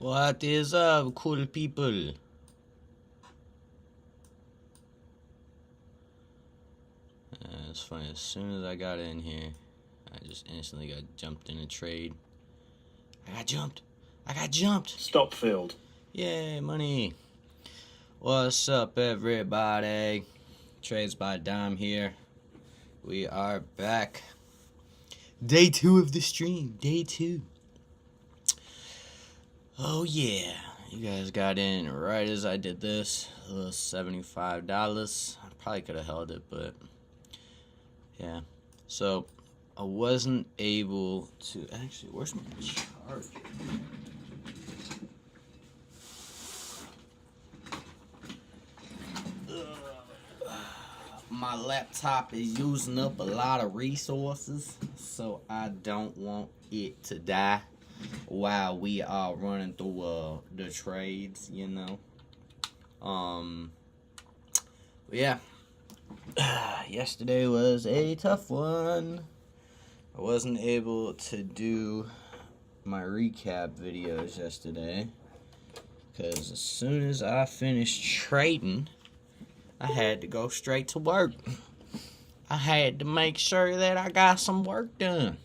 What is up, cool people? It's funny, as soon as I got in here, I just instantly got jumped in a trade. I got jumped! Stop filled. Yay, money! What's up, everybody? Trades by Dime here. We are back. Day 2 of the stream. Day 2. Oh yeah, you guys got in right as I did this. A little $75. I probably could have held it, but yeah. So I wasn't able to actually. Where's my charger? My laptop is using up a lot of resources, so I don't want it to die while we are running through the trades, you know. Yeah. Yesterday was a tough one. I wasn't able to do my recap videos yesterday because as soon as I finished trading, I had to go straight to work. I had to make sure that I got some work done.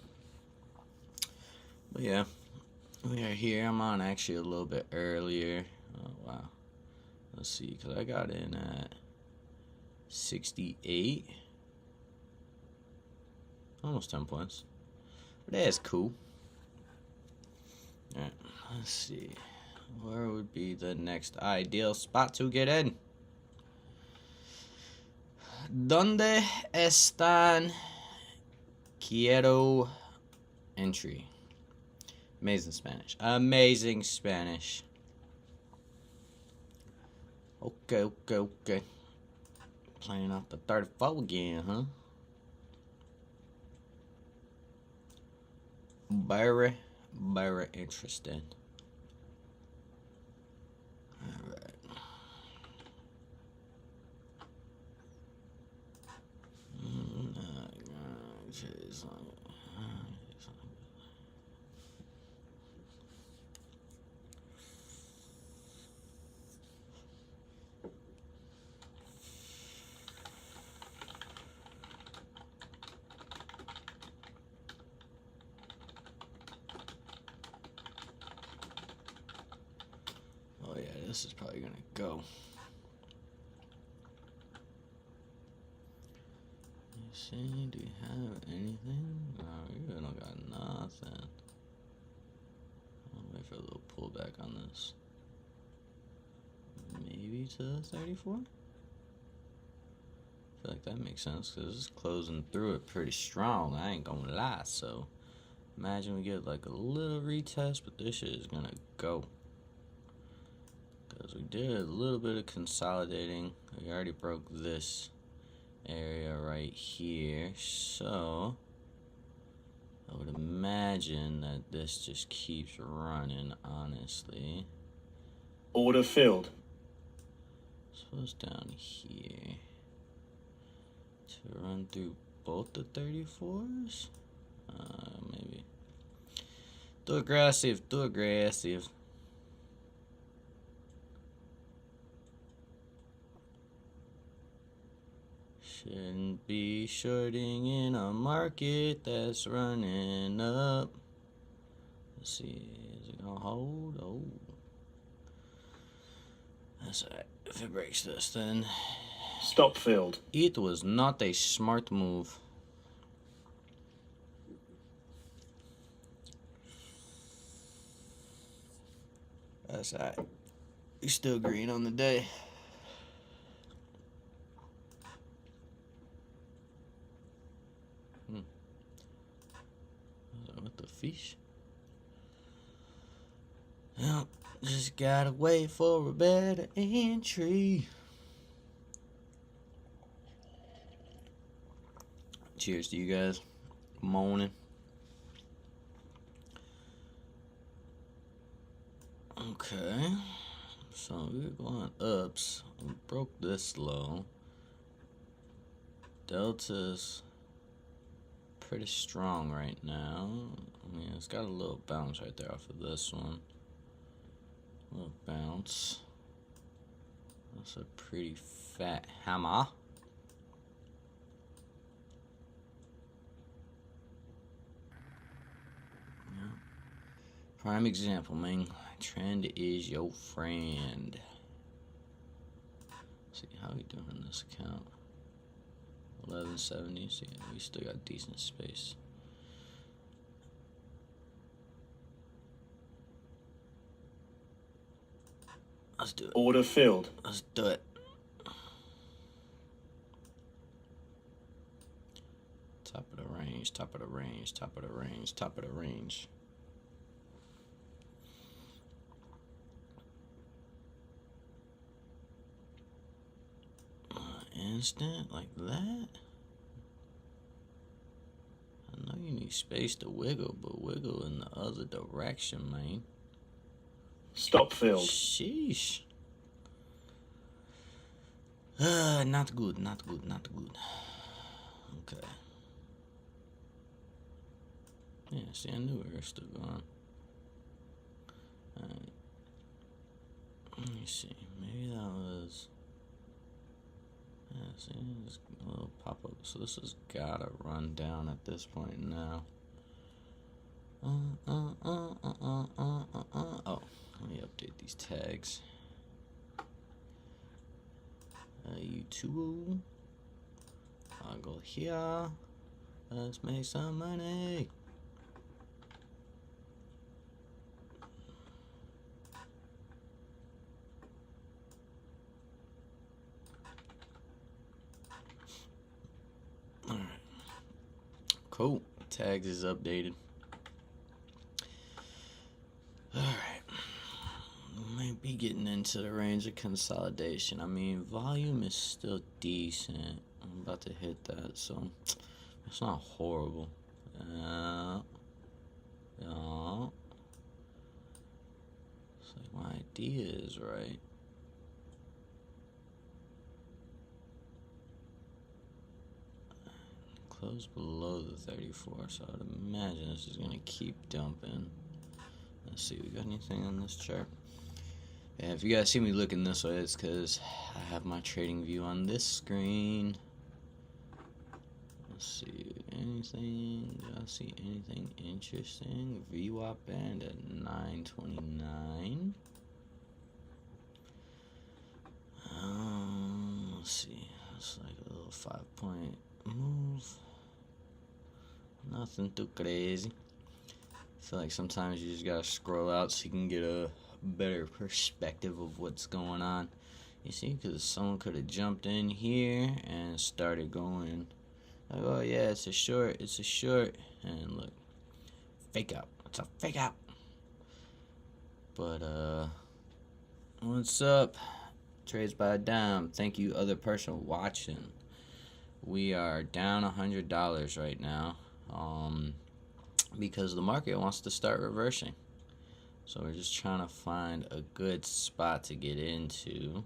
But yeah, we are here. I'm on actually a little bit earlier. Oh, wow. Let's see, because I got in at 68. Almost 10 points. But that's cool. Alright, let's see. Where would be the next ideal spot to get in? ¿Dónde están? Quiero entry. Amazing Spanish. Amazing Spanish. Okay. Playing off the 34 again, huh? Very interesting. Alright. Oh yeah, this is probably gonna go. See, do you have anything? No, you don't got nothing. I'll wait for a little pullback on this. Maybe to 34? I feel like that makes sense because it's closing through it pretty strong. I ain't gonna lie. So imagine we get like a little retest, but this shit is gonna go. Because we did a little bit of consolidating. We already broke this area right here, so I would imagine that this just keeps running, honestly. Order filled. So it's down here to run through both the 34s? Maybe. Too aggressive. Shouldn't be shorting in a market that's running up. Let's see, is it gonna hold? Oh, that's alright. If it breaks this, then stop filled. It was not a smart move. That's alright. You're still green on the day. With the fish. Yep, just gotta wait for a better entry. Cheers to you guys. Morning. Okay. So we're going ups. We broke this low. Delta's pretty strong right now. I mean, it's got a little bounce right there off of this one. Little bounce. That's a pretty fat hammer. Yeah. Prime example, man. Trend is your friend. Let's see how we doing in this account. 1170. See, we still got decent space. Let's do it. Order filled. Let's do it. Top of the range, top of the range, top of the range, top of the range. Instant like that. I know you need space to wiggle, but wiggle in the other direction, man. Stop filled. Sheesh. Not good, not good, not good. Okay. Yeah, see, I knew we were still going. Alright. Let me see. Maybe that was... Yeah, see, there's a little pop-up. So this has gotta run down at this point now. Oh, let me update these tags. YouTube. I'll go here. Let's make some money. Alright. Cool. Tags is updated. Alright. Might be getting into the range of consolidation. I mean, volume is still decent. I'm about to hit that, so it's not horrible. Yeah. It's like my idea is right. Close below the 34, so I'd imagine this is gonna keep dumping. Let's see, we got anything on this chart? Yeah, if you guys see me looking this way, it's because I have my trading view on this screen. Let's see, anything? Do I see anything interesting? VWAP band at 929. Let's see. It's like a little 5-point move. Nothing too crazy. I feel like sometimes you just gotta scroll out so you can get a better perspective of what's going on. You see, because someone could have jumped in here and started going like, oh yeah, it's a short, and look, fake out. It's a fake out. But what's up? Trades by a dime. Thank you, other person watching. We are down $100 right now, because the market wants to start reversing. So we're just trying to find a good spot to get into.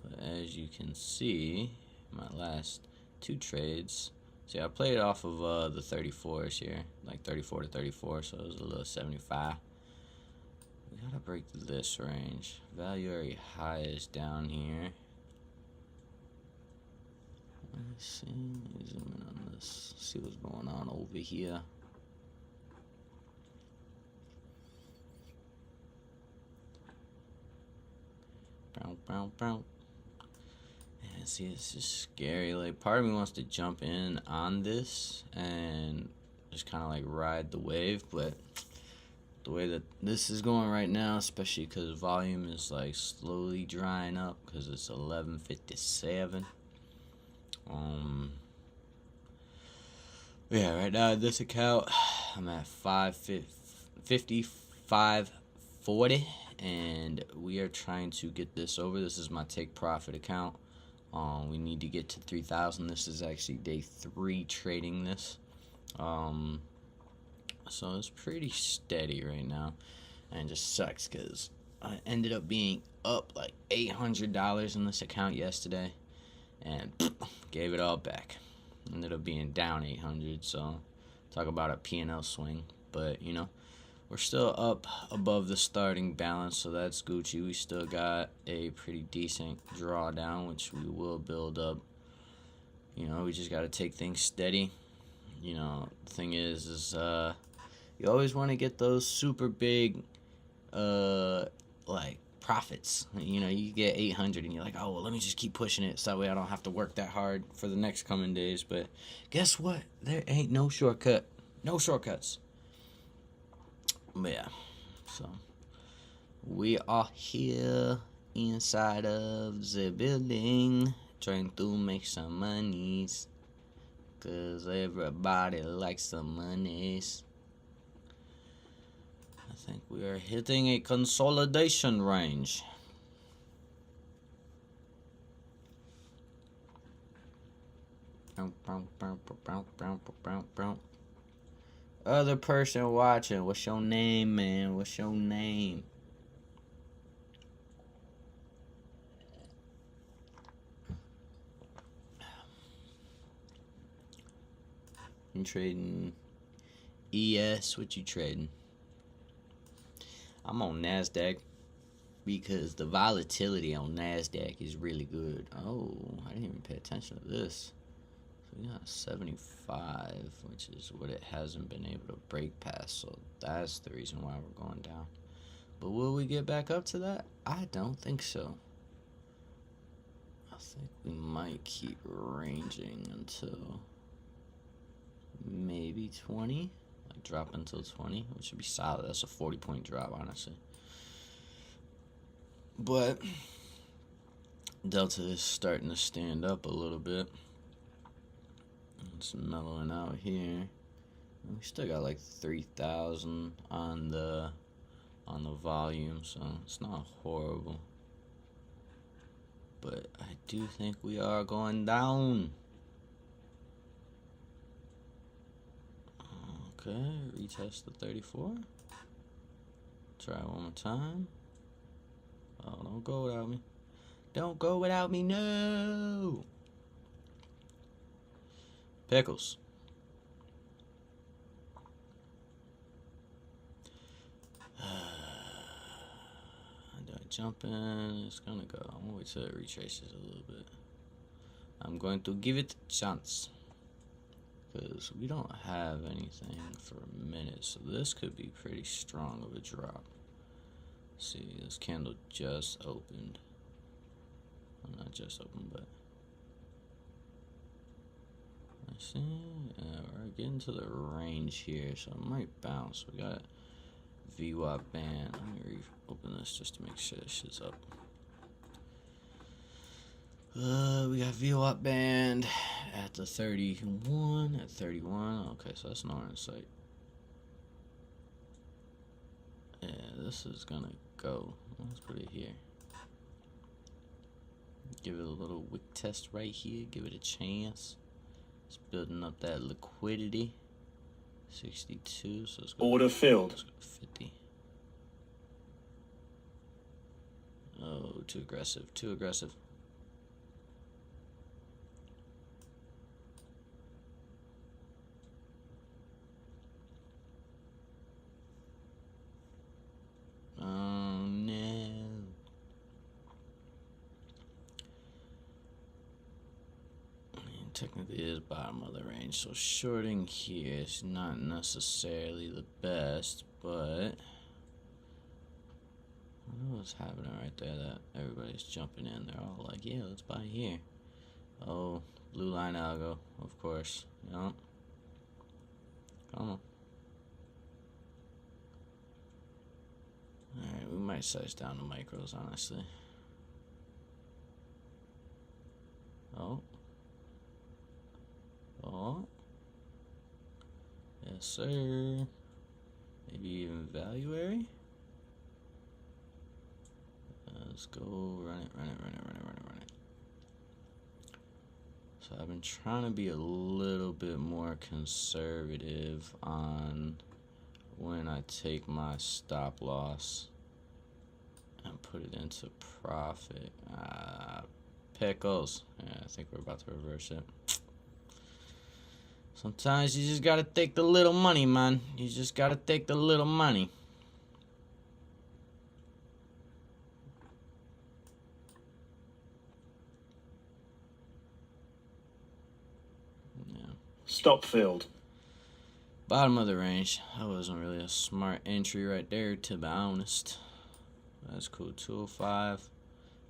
But as you can see, my last two trades, see, I played off of the 34s here, like 34 to 34, so it was a little 75. We gotta break this range. Value area high is down here. Let's see, let me zoom in on this, see what's going on over here. And see, it's just scary. Like, part of me wants to jump in on this and just kind of like ride the wave, but the way that this is going right now, especially because volume is like slowly drying up because it's 11:57. Yeah, right now this account I'm at 5540, and we are trying to get this over. This is my take profit account. We need to get to 3,000. This is actually day 3 trading this. So it's pretty steady right now, and it just sucks because I ended up being up like $800 in this account yesterday, and gave it all back. Ended up being down 800. So talk about a P&L swing, but you know, We're still up above the starting balance, so that's Gucci. We still got a pretty decent drawdown, which we will build up. You know, we just got to take things steady. You know, the thing is you always want to get those super big, like, profits. You know, you get 800 and you're like, oh, well, let me just keep pushing it so that way I don't have to work that hard for the next coming days. But guess what? There ain't no shortcut. No shortcuts. But yeah, so we are here inside of the building trying to make some monies, cause everybody likes some monies. I think we are hitting a consolidation range. Other person watching, what's your name, man? What's your name? You trading ES? What you trading? I'm on Nasdaq because the volatility on Nasdaq is really good. Oh, I didn't even pay attention to this. So we got 75, which is what it hasn't been able to break past. So that's the reason why we're going down. But will we get back up to that? I don't think so. I think we might keep ranging until maybe 20. Like drop until 20, which would be solid. That's a 40-point drop, honestly. But Delta is starting to stand up a little bit. It's mellowing out here. We still got like 3,000 on the volume, so it's not horrible. But I do think we are going down. Okay, retest the 34. Try one more time. Oh, don't go without me. Don't go without me, no! Pickles. Do I jump in? It's gonna go. I'm gonna wait till it retraces a little bit. I'm going to give it a chance, because we don't have anything for a minute, so this could be pretty strong of a drop. Let's see, this candle just opened. Well, not just opened, but let's see. We're getting to the range here, so it might bounce. We got VWAP band. Let me open this just to make sure this shit's up. We got VWAP band at the 31, at 31. Okay, so that's nowhere in sight. Yeah, this is gonna go. Let's put it here. Give it a little wick test right here. Give it a chance. It's building up that liquidity. 62, so let's go. Order filled. Let's go 50. Oh, too aggressive. Too aggressive. Oh, no. Technically it is bottom of the range, so shorting here is not necessarily the best, but I don't know what's happening right there that everybody's jumping in. They're all like, yeah, let's buy here. Oh, blue line algo, of course. Yup. Come on. Alright, we might size down the micros, honestly. Oh. Oh. Yes, sir. Maybe even valuary. Let's go run it. So I've been trying to be a little bit more conservative on when I take my stop loss and put it into profit. Pickles. Yeah, I think we're about to reverse it. Sometimes you just gotta take the little money, man. You just gotta take the little money. Yeah. Stop filled. Bottom of the range. That wasn't really a smart entry right there, to be honest. That's cool. 205.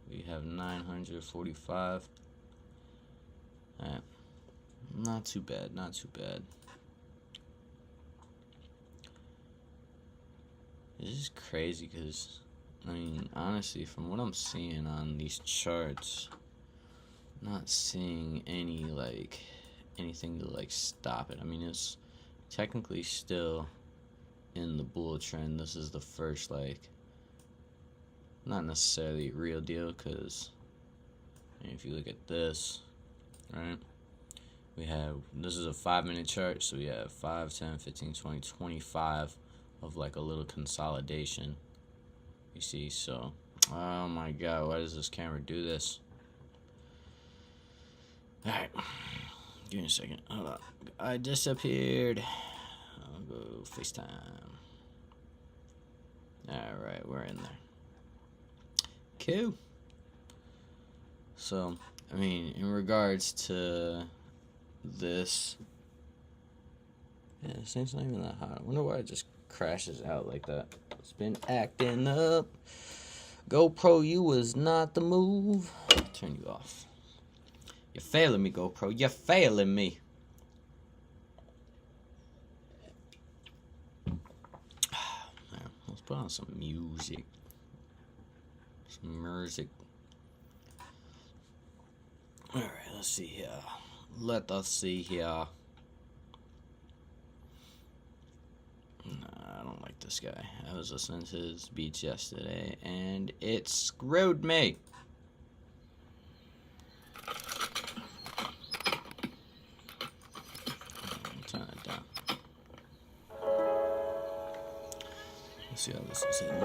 We have 945. Alright. Not too bad, not too bad. It's just crazy because, I mean, honestly, from what I'm seeing on these charts, I'm not seeing any, like, anything to, like, stop it. I mean, it's technically still in the bull trend. This is the first, like, not necessarily real deal, because if you look at this, right, we have, this is a 5-minute chart, so we have 5, 10, 15, 20, 25 of like a little consolidation, you see. So, oh my god, why does this camera do this? Alright, give me a second, hold on, I disappeared. I'll go FaceTime. Alright, we're in there. Cool. So, I mean, in regards to this, yeah, this thing's not even that hot. I wonder why it just crashes out like that. It's been acting up. GoPro, you was not the move. Turn you off. You're failing me, GoPro. You're failing me. Man, let's put on some music. Some music. Alright, let's see here. Let us see here. Nah, I don't like this guy. I was listening to his beats yesterday, and it screwed me. Turn it down. Let's see how this is hitting.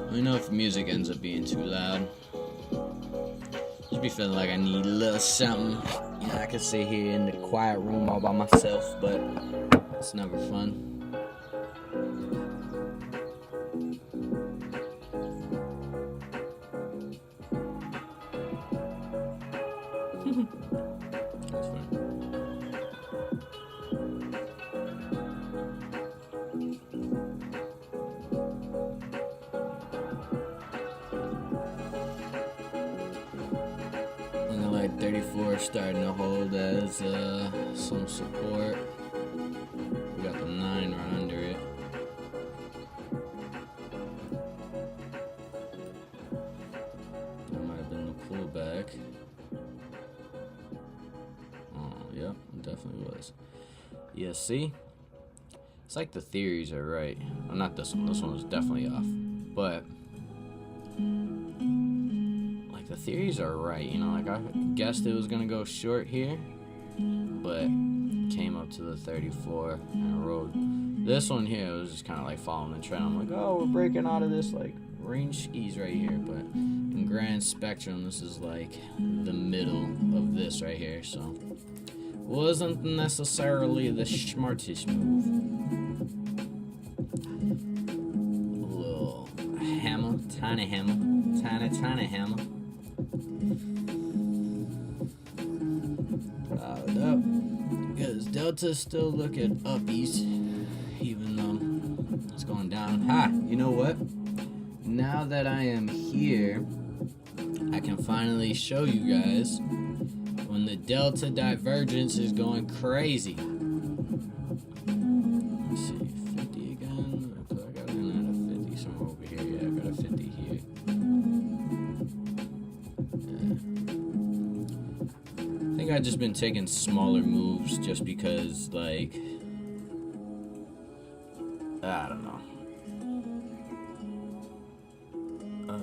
Let me know if the music ends up being too loud. Just be feeling like I need a little something. You know, I could sit here in the quiet room all by myself, but it's never fun. That's funny. And then like 34 starting to hold as some support. We got the 9 right under it. That might have been the pullback. Oh, yep, it definitely was. Yeah, see? It's like the theories are right. Well, not this one. This one was definitely off. But like the theories are right. You know, like I guessed it was gonna go short here, but came up to the 34 and rode. This one here was just kind of like following the trend. I'm like, oh, we're breaking out of this like range skis right here. But in grand spectrum, this is like the middle of this right here. So wasn't necessarily the smartest move. A little hammer, tiny hammer, tiny hammer. Dialed up, because Delta's still looking uppies, even though it's going down. Ha! You know what? Now that I am here, I can finally show you guys when the delta divergence is going crazy. Let's see, 50 again. I've just been taking smaller moves just because, like, I don't know.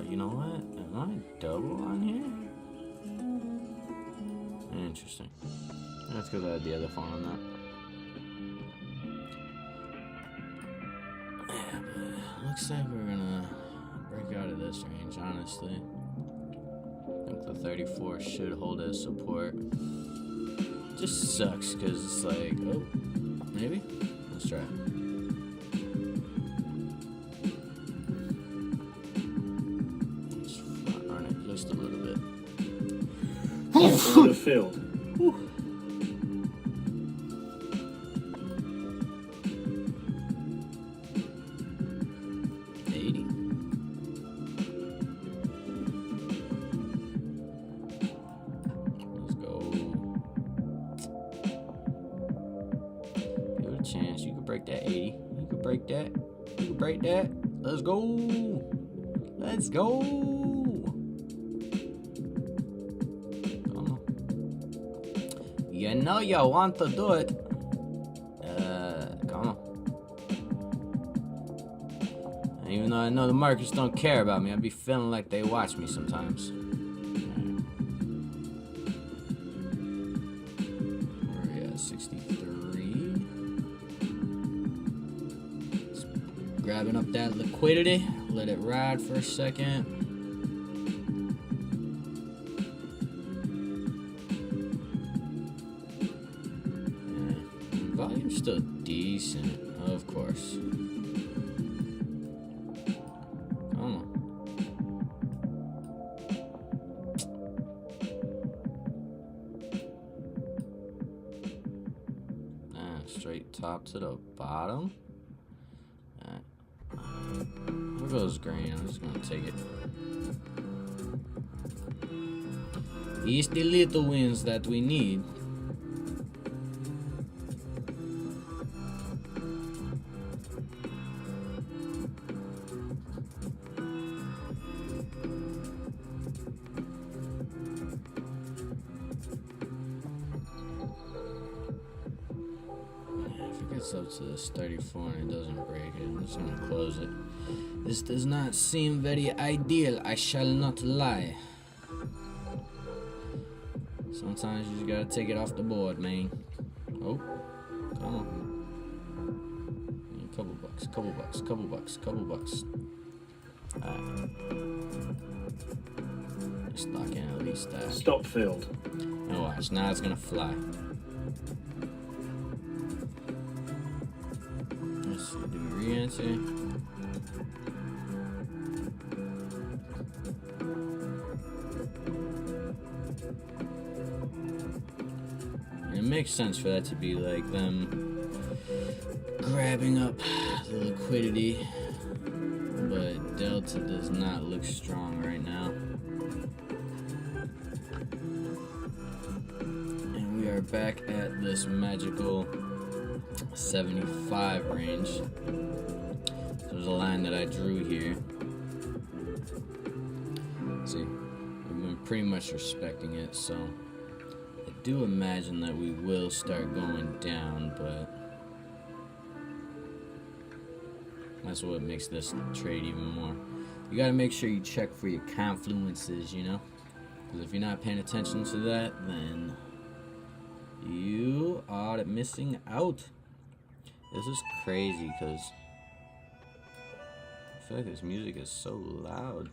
You know what? Am I double on here? Interesting. That's because I had the other phone on that. Yeah, but looks like we're gonna break out of this range, honestly. I think the 34 should hold as support. Just sucks because it's like, oh, maybe? Let's try. Let's front run it just a little bit. Order filled. 80. Let's go. Give it a chance. You could break that 80. You could break that. You could break that. Let's go. Let's go. Come on. You know you want to do it. Come on. Even though I know the markets don't care about me, I be feeling like they watch me sometimes. Where are we at? 63. Just grabbing up that liquidity. Let it ride for a second. Yeah. Volume's still decent, of course. Straight top to the bottom. Here goes green. I'm just gonna take it. These the little wins that we need. It's up to this 34 and it doesn't break it. I'm just gonna close it. This does not seem very ideal, I shall not lie. Sometimes you just gotta take it off the board, man. Oh, come on. Couple bucks, couple bucks, couple bucks, couple bucks. Alright. Just lock in at least that. Stop filled. And watch, now it's gonna fly. Let's see, do we re-enter? It makes sense for that to be like them grabbing up the liquidity, but Delta does not look strong right now. And we are back at this magical 75 range. So there's a line that I drew here. See, we've been pretty much respecting it, so I do imagine that we will start going down, but that's what makes this trade even more. You gotta make sure you check for your confluences, you know? Because if you're not paying attention to that, then you are missing out. This is crazy because I feel like this music is so loud.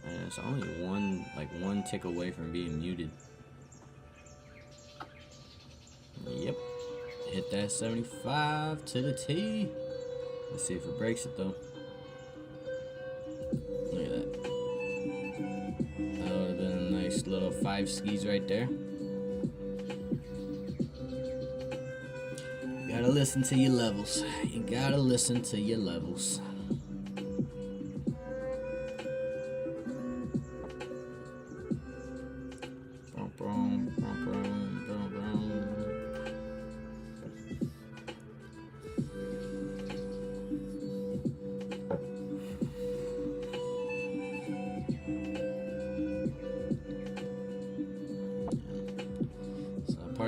And it's only one tick away from being muted. Yep. Hit that 75 to the T. Let's see if it breaks it though. Look at that. That would have been a nice little 5 skis right there. You gotta listen to your levels. You gotta listen to your levels.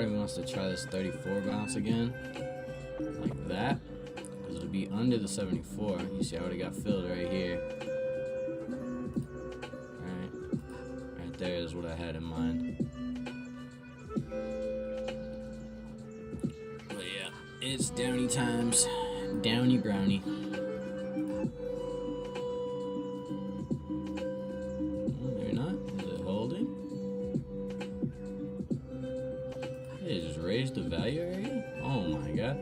part of me wants to try this 34 bounce again, like that, because it'll be under the 74. You see, I already got filled right here. Right there is what I had in mind. But yeah, it's downy times, downy brownie. Maybe not. Is it holding? It just raised the value area? Oh my god.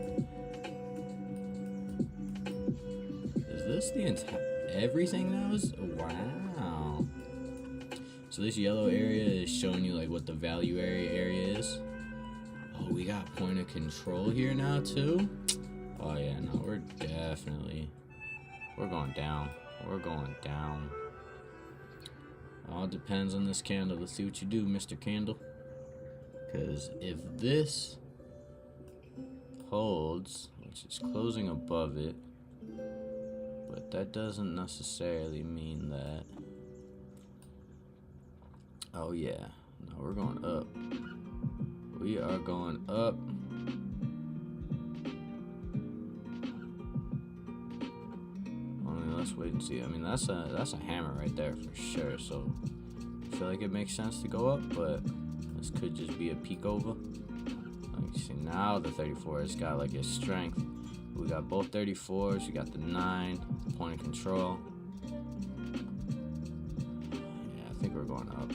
Is this the entire everything that was? Wow. So this yellow area is showing you like what the value area is. Oh, we got point of control here now too. Oh yeah, no, we're going down. We're going down. All depends on this candle. Let's see what you do, Mr. Candle. Because if this holds, which is closing above it, but that doesn't necessarily mean that. Oh yeah, no, we're going up. We are going up. Let's wait and see. I mean, that's a hammer right there for sure. So I feel like it makes sense to go up, but this could just be a peek over. Like you see now, the 34 has got like its strength. We got both 34s. You got the 9 point of control. Yeah, I think we're going up.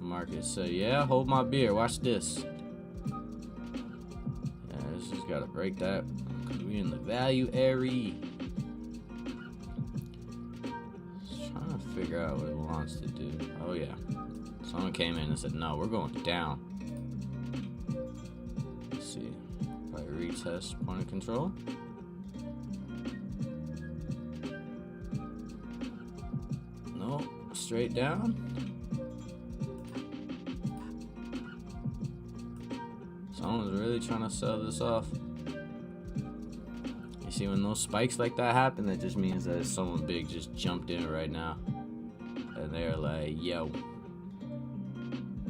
Marcus said, "Yeah, hold my beer. Watch this." Just gotta break that because we in the value area. Just trying to figure out what it wants to do. Oh yeah, someone came in and said, "No, we're going down." Let's see. Probably retest point of control. No, straight down. Someone's really trying to sell this off. You see, when those spikes like that happen, that just means that someone big just jumped in right now. And they're like, yo,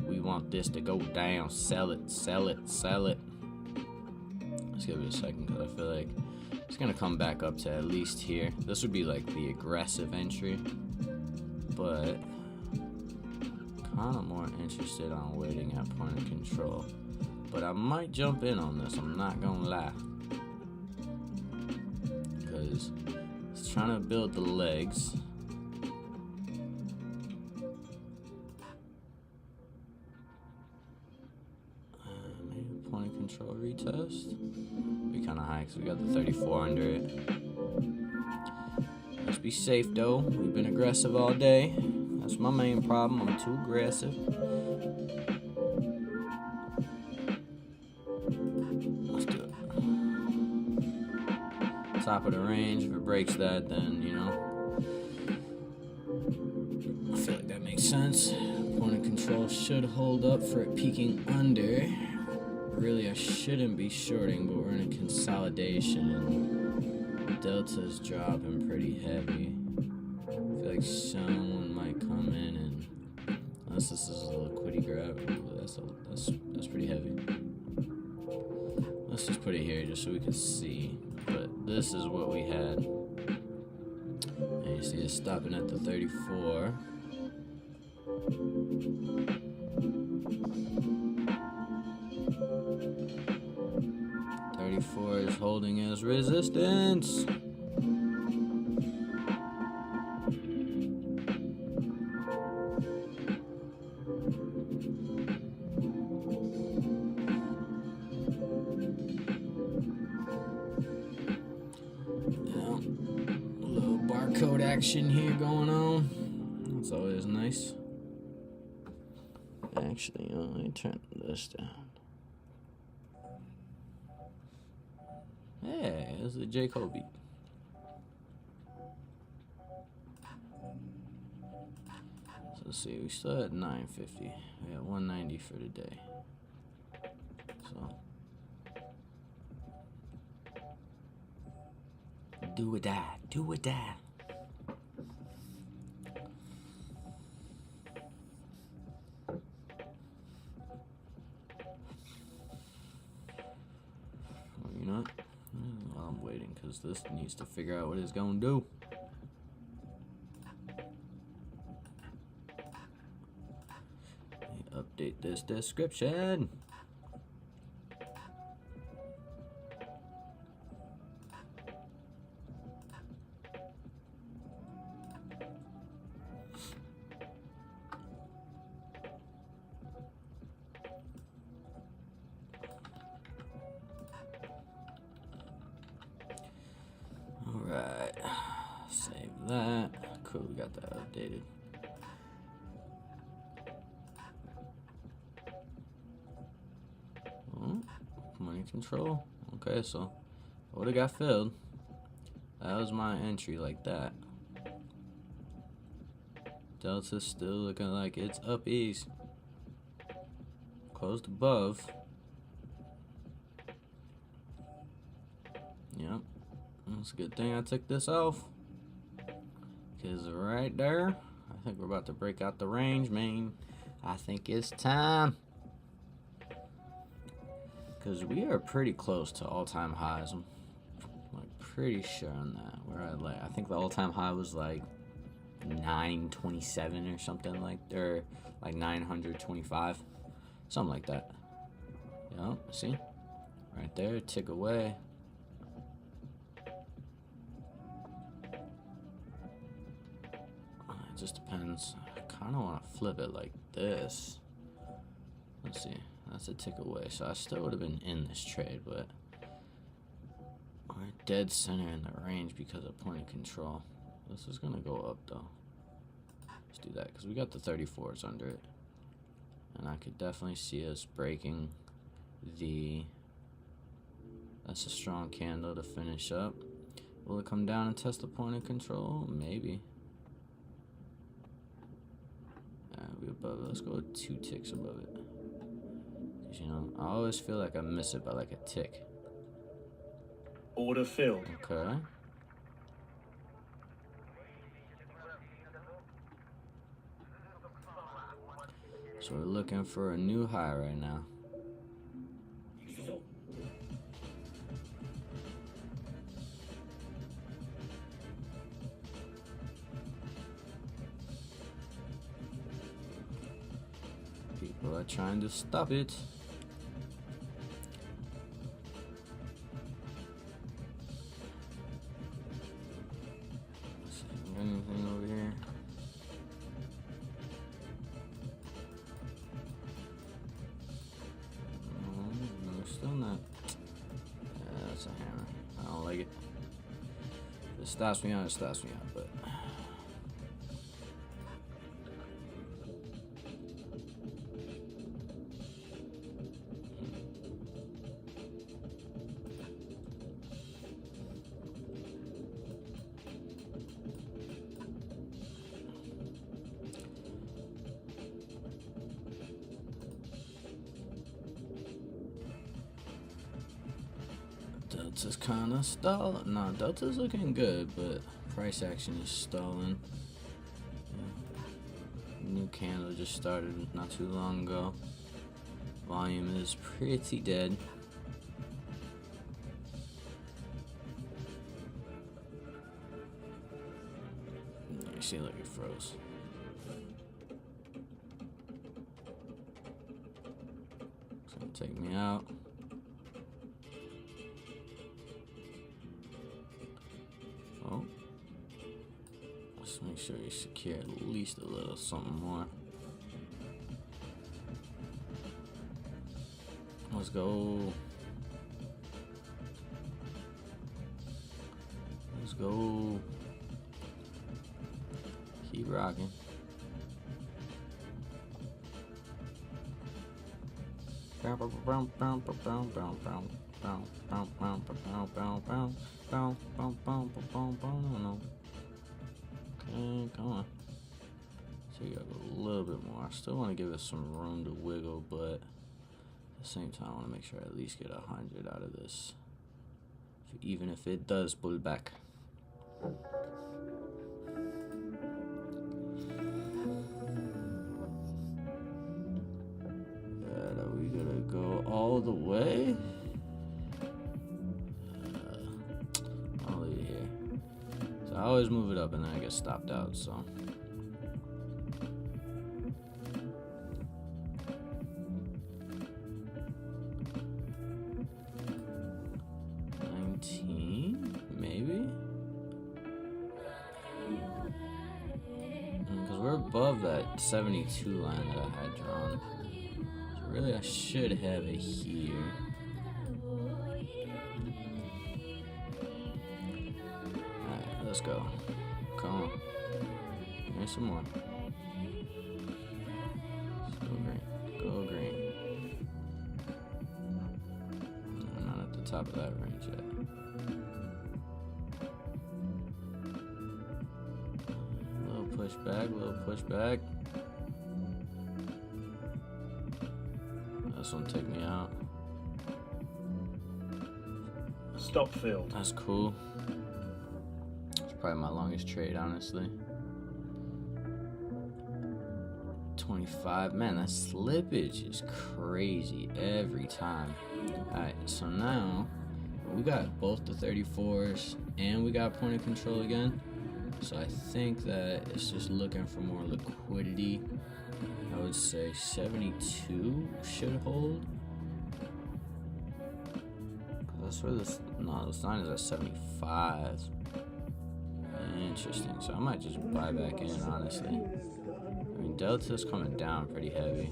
we want this to go down. Sell it, sell it, sell it. Let's give it a second because I feel like it's going to come back up to at least here. This would be like the aggressive entry. But kind of more interested on waiting at point of control. But I might jump in on this, I'm not gonna lie. Because it's trying to build the legs. Maybe point of control retest. Be kind of high because we got the 34 under it. Let's be safe though. We've been aggressive all day. That's my main problem, I'm too aggressive. Top of the range. If it breaks that, then you know, I feel like that makes sense. Point of control should hold up for it peaking under. Really, I shouldn't be shorting, but we're in a consolidation. Delta's dropping pretty heavy. I feel like someone might come in and, unless this is a liquidity grab, that's pretty heavy. Let's just put it here just so we can see. But this is what we had. And you see it's stopping at the 34. Is holding as resistance. Barcode action here going on. That's always nice. Actually, let me turn this down. Hey, this is a J. Cole beat. So let's see, we still at 950. We got 190 for the day. So do or die, do or die. because this needs to figure out what it's gonna do. Update this description. Alright, save that. Cool, we got that updated. Oh, money control. Okay, so I would have got filled. That was my entry like that. Delta's still looking like it's up east. Closed above. Yep. It's a good thing I took this off. Because right there, I think we're about to break out the range, man. I think it's time. Because we are pretty close to all-time highs. I'm like pretty sure on that. Where I think the all-time high was like 927 or something like, or like 925, something like that. Yep, see, right there, tick away. It just depends. I kind of want to flip it like this. Let's see. That's a tick away, so I still would have been in this trade, but we're dead center in the range because of point of control. This is gonna go up though. Let's do that because we got the 34s under it, and I could definitely see us breaking the. That's a strong candle to finish up. Will it come down and test the point of control? Maybe. We above it. Let's go 2 ticks above it. You know, I always feel like I miss it by like a tick. Order filled. Okay. So we're looking for a new high right now. People are trying to stop it. Anything over here? No, still not. Yeah, that's a hammer. I don't like it. If it stops me out, it stops me out, but. Delta's kind of stalling. No, Delta's looking good, but price action is stalling. Yeah. New candle just started not too long ago. Volume is pretty dead. You see, look, it froze. It's gonna take me out. Oh, let's make sure you secure at least a little something more. Let's go. Let's go. Keep rocking. Okay, come on. So you got a little bit more. I still want to give it some room to wiggle, but at the same time, I want to make sure I at least get 100 out of this, even if it does pull back. Are we gonna go all the way? always move it up and then I get stopped out, so. Maybe? Because we're above that 72 line that I had drawn. So really I should have it here. Alright, let's go. Come on. Here's some more. Let's go green. Go green. No, I'm not at the top of that range yet. Push back, little push back. This one take me out. Stop field. That's cool. It's probably my longest trade, honestly. 25. Man, that slippage is crazy every time. Alright, so now we got both the 34s and we got point of control again. So I think that it's just looking for more liquidity. I would say 72 should hold. That's where this, no, this line is at 75. Interesting. So I might just buy back in, honestly. I mean, Delta's coming down pretty heavy.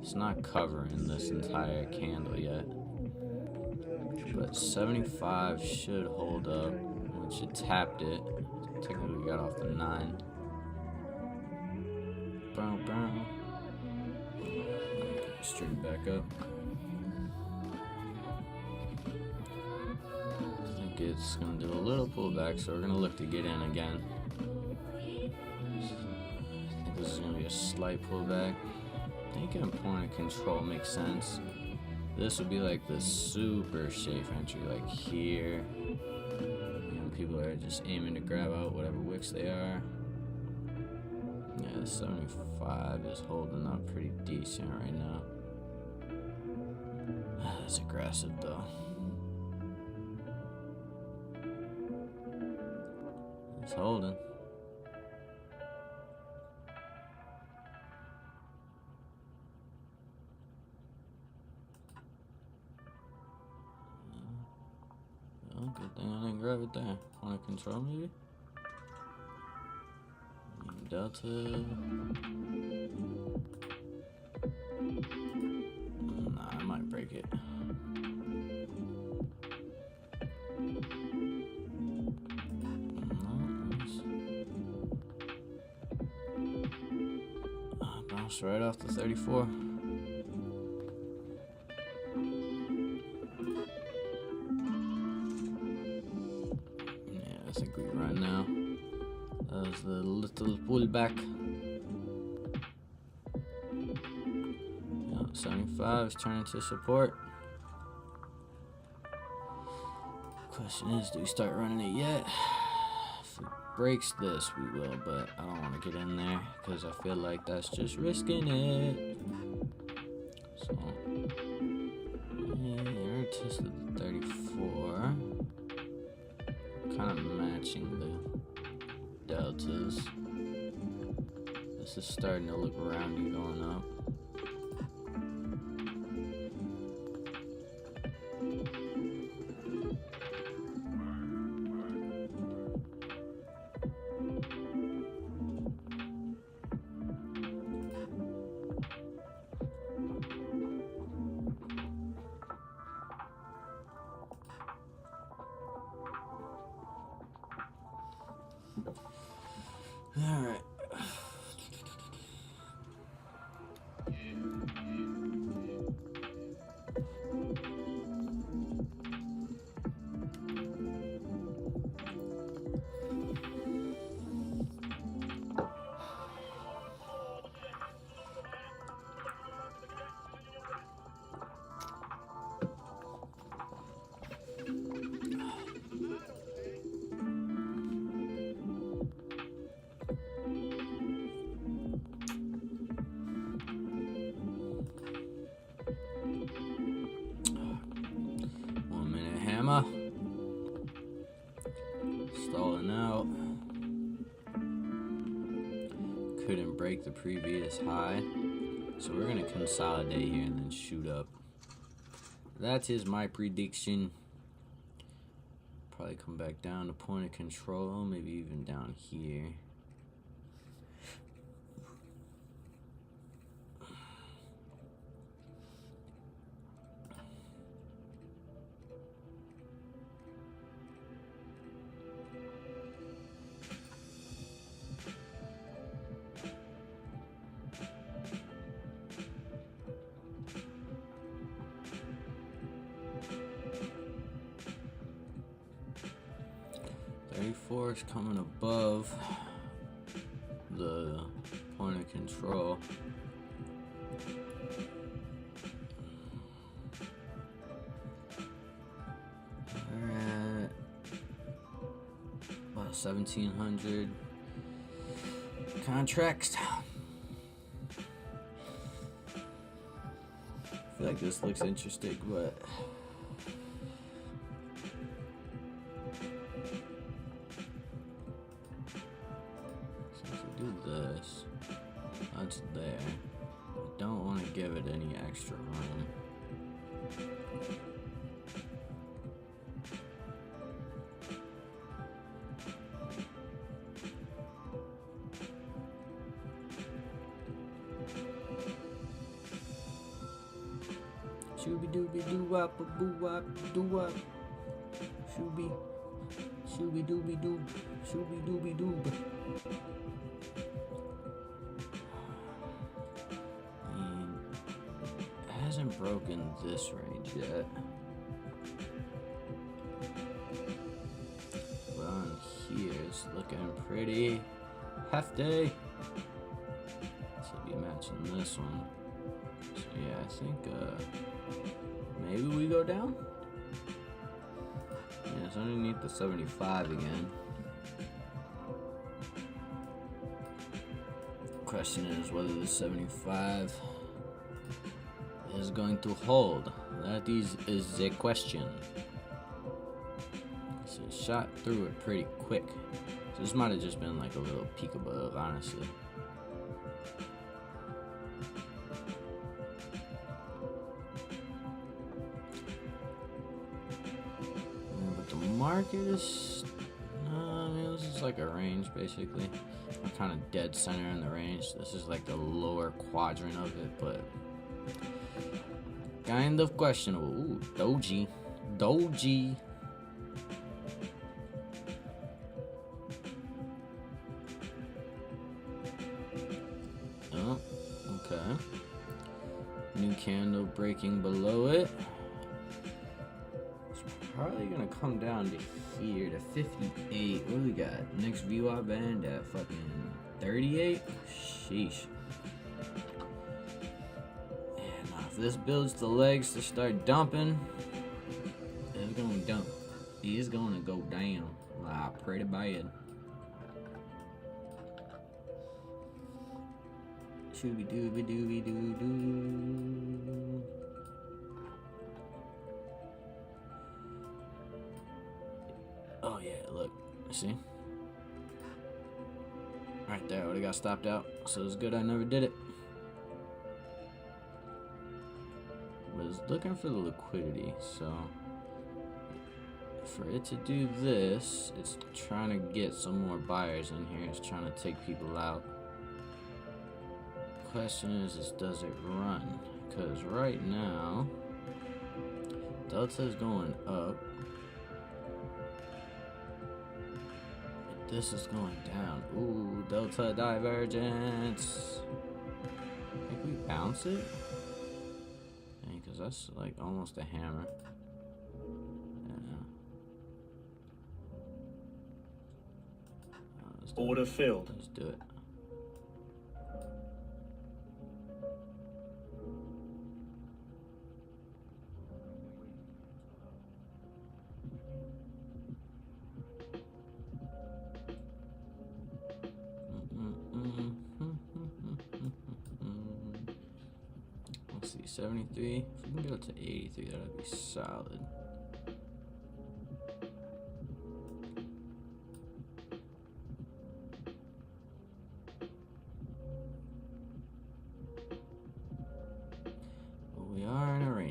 It's not covering this entire candle yet. But 75 should hold up, which it tapped it. Technically we got off the 9. Boom, boom. Straight back up. I think it's gonna do a little pullback, so we're gonna look to get in again. I think this is gonna be a slight pullback. Thinking point of control makes sense. This would be like the super safe entry, like here. People are just aiming to grab out whatever wicks they are. Yeah, the 75 is holding up pretty decent right now. That's aggressive though. It's holding. Good thing I didn't grab it there. Point of control, maybe? Delta. Nah, I might break it. Bounce right off the 34. I think we run now. That was the little pullback. Yeah, 75 is turning to support. Question is, do we start running it yet? If it breaks this, we will, but I don't want to get in there because I feel like that's just risking it. So, yeah, I tested the 34. Kind of matching the deltas. This is starting to look roundy going up. Alright. couldn't break the previous high. So we're going to consolidate here and then shoot up. That is my prediction. Probably come back down to point of control, maybe even down here. Is coming above the point of control. We're at about 1,700 contracts. I feel like this looks interesting, but that's there. I don't want to give it any extra room. Shooby dooby doo wop a boo wop doo wop. Shooby dooby doob. Shooby dooby doob. Hasn't broken this range yet. But on here it's looking pretty hefty. This will be matching this one. So yeah, I think maybe we go down? Yeah, it's underneath the 75 again. Question is whether the 75 is going to hold. That is the question. So it shot through it pretty quick. So this might have just been like a little peek above, honestly. Yeah, but the market is, this is like a range basically. I'm kind of dead center in the range. This is like the lower quadrant of it, but kind of questionable. Ooh, doji. Oh, okay. New candle breaking below it. It's probably gonna come down to here to 58. What do we got? Next VWAP band at fucking 38? Sheesh. If this builds the legs to start dumping, it's gonna dump. It's gonna go down. I pray to bad. Shooby dooby dooby doo doo. Oh yeah, look. See? Right there, I would've got stopped out. So it's good I never did it. But it's looking for the liquidity, so for it to do this, it's trying to get some more buyers in here. It's trying to take people out. Question is does it run? Because right now, Delta is going up. But this is going down. Ooh, Delta divergence. I think we bounce it. Because that's like almost a hammer. Yeah. Order filled. Let's do it. Let's see, 73. If we can go to 83, that'd be solid.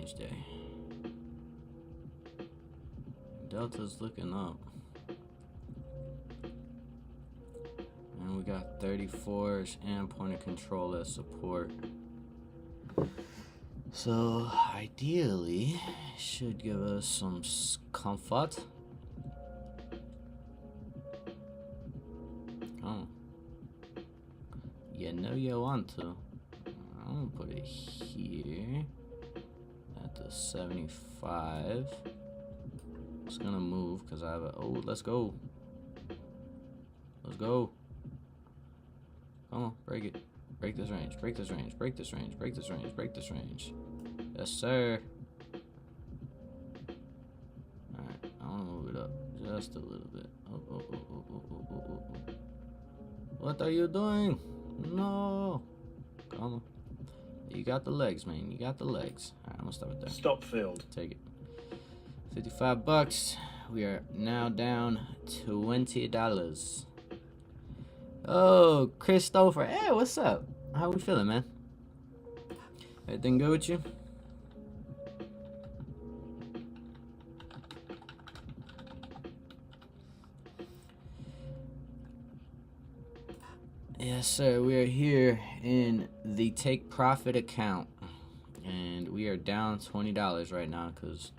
range day. Delta's looking up. And we got 34s and point of control as support. So ideally, should give us some comfort. Oh, you know you want to. I'm gonna put it here at the 75. It's gonna move because I have a. Oh, let's go. Let's go. Come on, break it. Break this range. Break this range. Break this range. Break this range. Break this range. Yes, sir. Alright, I want to move it up just a little bit. Oh. What are you doing? No. Come on. You got the legs, man. You got the legs. Alright, I'm gonna stop it there. Stop field. Take it. $55. We are now down $20. Oh, Christopher. Hey, what's up? How we feeling, man? Everything good with you? Yes, sir. We are here in the take profit account, and we are down $20 right now because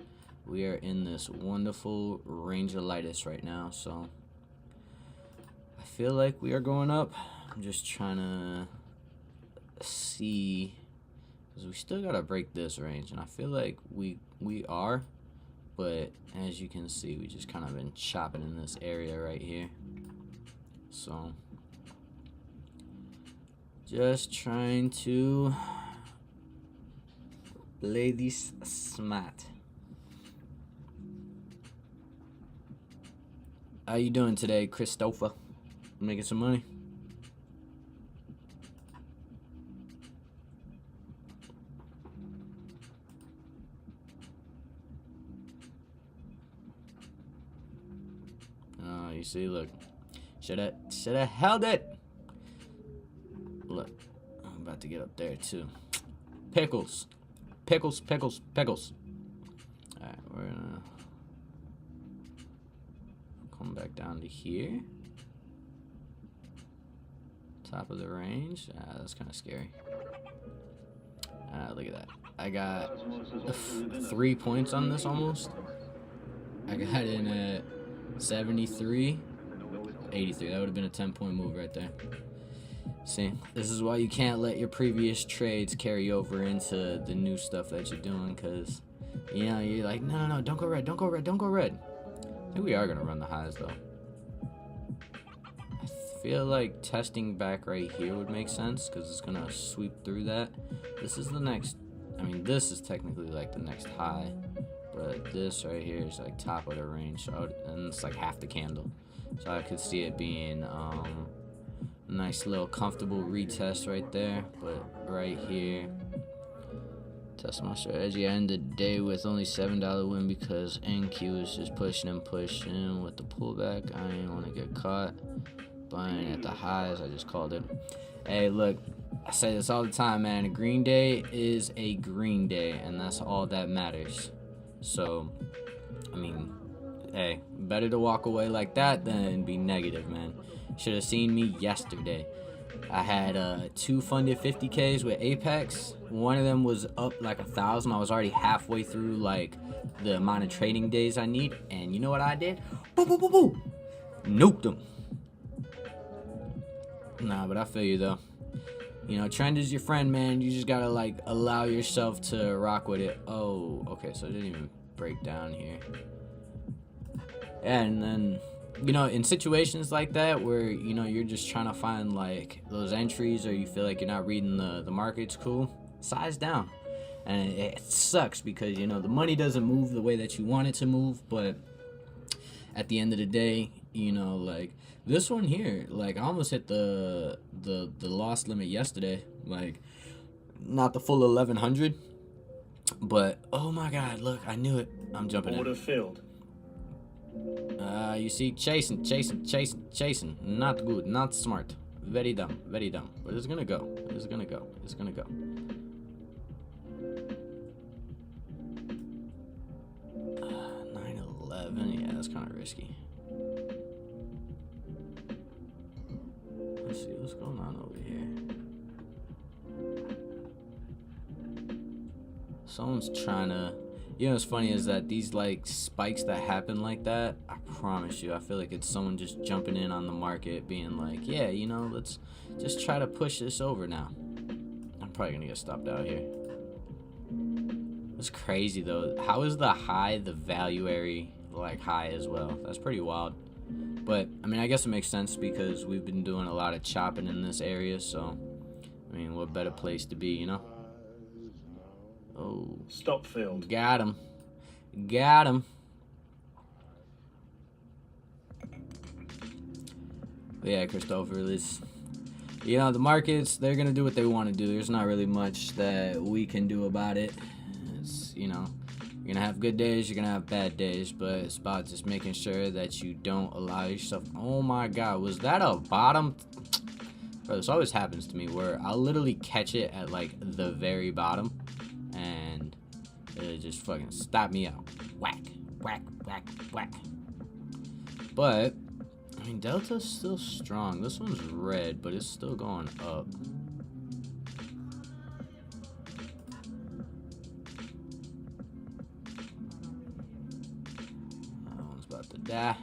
we are in this wonderful range-alitis right now. So I feel like we are going up. I'm just trying to see, because we still gotta break this range, and I feel like we are, but as you can see, we just kind of been chopping in this area right here. So just trying to play this smart. How you doing today, Christopher? Making some money? Oh, you see, look. Shoulda held it. Look, I'm about to get up there too. Pickles. Pickles. Alright, we're gonna come back down to here. Top of the range. That's kind of scary. Look at that. I got 3 points on this almost. I got in at 73, 83. That would have been a 10-point move right there. See, this is why you can't let your previous trades carry over into the new stuff that you're doing, because, you know, you're like, no, don't go red, don't go red, don't go red. I think we are going to run the highs, though. I feel like testing back right here would make sense, because it's going to sweep through that. This is the next, I mean, this is technically like the next high, but this right here is like top of the range, so and it's like half the candle. So I could see it being, nice little comfortable retest right there, but right here, test my strategy. I ended the day with only $7 win because NQ is just pushing and pushing with the pullback. I ain't want to get caught buying at the highs. I just called it. Hey, look, I say this all the time, man. A green day is a green day, and that's all that matters. So, I mean, hey, better to walk away like that than be negative, man. Should have seen me yesterday. I had 2 funded 50Ks with Apex. One of them was up like 1,000. I was already halfway through like the amount of trading days I need, and you know what I did? Boom. Nuked them. Nah, but I feel you though. You know, trend is your friend, man. You just gotta like allow yourself to rock with it. Oh, okay, so it didn't even break down here. And then, you know, in situations like that where, you know, you're just trying to find like those entries, or you feel like you're not reading the markets cool, size down. And it sucks because, you know, the money doesn't move the way that you want it to move, but at the end of the day, you know, like this one here, like I almost hit the loss limit yesterday, like not the full 1100, but oh my god, look, I knew it. I'm jumping Order in. filled. You see, chasing. Not good, not smart. Very dumb. But it's gonna go. 11. Yeah, that's kind of risky. Let's see what's going on over here. Someone's trying to, you know what's funny is that these like spikes that happen like that, I promise you, I feel like it's someone just jumping in on the market being like, yeah, you know, let's just try to push this over now. I'm probably gonna get stopped out here. It's crazy though. How is the high the valuary like high as well? That's pretty wild. But I mean, I guess it makes sense because we've been doing a lot of chopping in this area, so I mean, what better place to be, you know? Oh, Stop filled. got him. Got him. But yeah, Christopher, it's, you know, the markets, they're going to do what they want to do. There's not really much that we can do about it. It's, you know, you're going to have good days, you're going to have bad days, but it's about just making sure that you don't allow yourself. Oh my God, was that a bottom? Bro, this always happens to me where I'll literally catch it at like the very bottom and it just fucking stop me out. Whack, whack, whack, whack. But I mean, Delta's still strong. This one's red, but it's still going up. That one's about to die.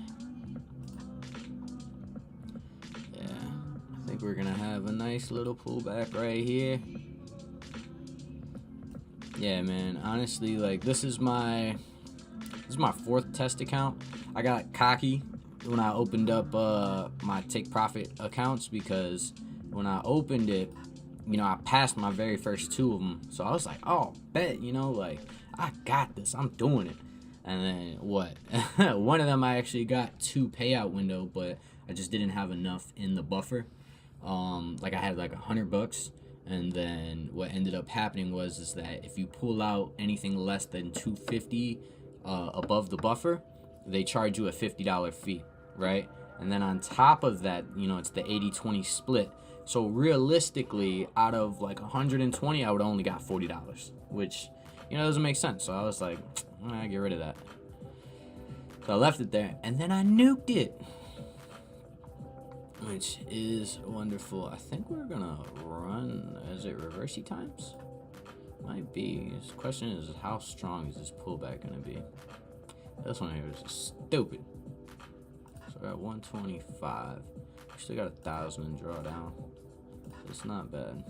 Yeah, I think we're gonna have a nice little pullback right here. Yeah, man, honestly, like, this is my fourth test account. I got cocky when I opened up my take profit accounts because when I opened it, you know, I passed my very first two of them. So I was like, oh, bet, you know, like, I got this, I'm doing it. And then what? One of them I actually got 2 payout window, but I just didn't have enough in the buffer. Like I had like $100. And then what ended up happening is that if you pull out anything less than $250 above the buffer, they charge you a $50 fee, right? And then on top of that, you know, it's the 80-20 split. So realistically, out of like 120, I would only got $40, which, you know, doesn't make sense. So I was like, get rid of that. So I left it there, and then I nuked it, which is wonderful. I think we're gonna run, is it reversey times? Might be. The question is, how strong is this pullback gonna be? This one here is stupid. So we're at 125. We still got 1,000 in drawdown. It's not bad.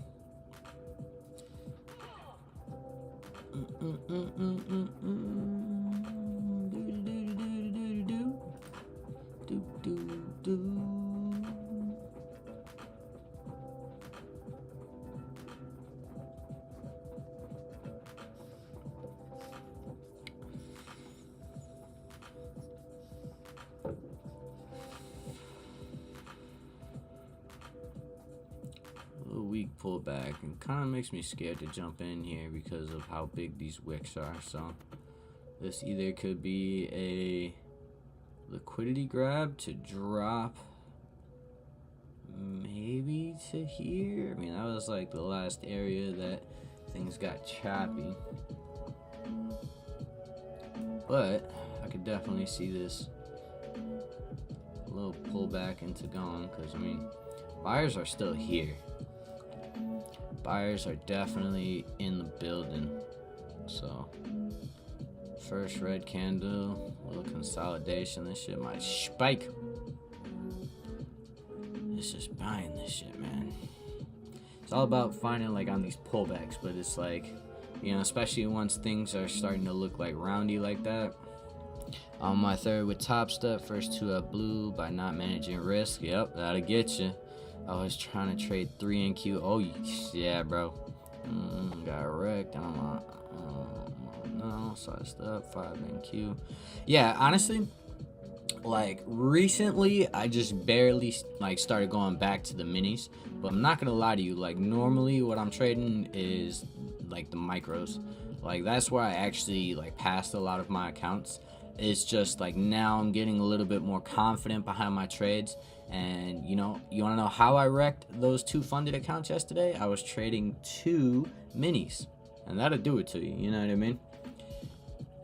Weak pullback, and kind of makes me scared to jump in here because of how big these wicks are. So this either could be a liquidity grab to drop maybe to here. I mean, that was like the last area that things got choppy, but I could definitely see this little pullback into going, because I mean, buyers are still here. Buyers are definitely in the building. So first red candle, a little consolidation. This shit might spike. It's just buying this shit, man. It's all about finding like on these pullbacks, but it's like, you know, especially once things are starting to look like roundy like that. On my third with Top Step, first 2 at blue by not managing risk. Yep, that'll get you. I was trying to trade 3 NQ. Oh, yeah, bro. Got wrecked. No, side step, 5 NQ. Yeah, honestly, like recently, I just barely like started going back to the minis. But I'm not gonna lie to you. Like normally, what I'm trading is like the micros. Like that's where I actually like passed a lot of my accounts. It's just like now I'm getting a little bit more confident behind my trades. And you know, you want to know how I wrecked those 2 funded accounts yesterday? I was trading 2 minis, and that'll do it to you. You know what I mean?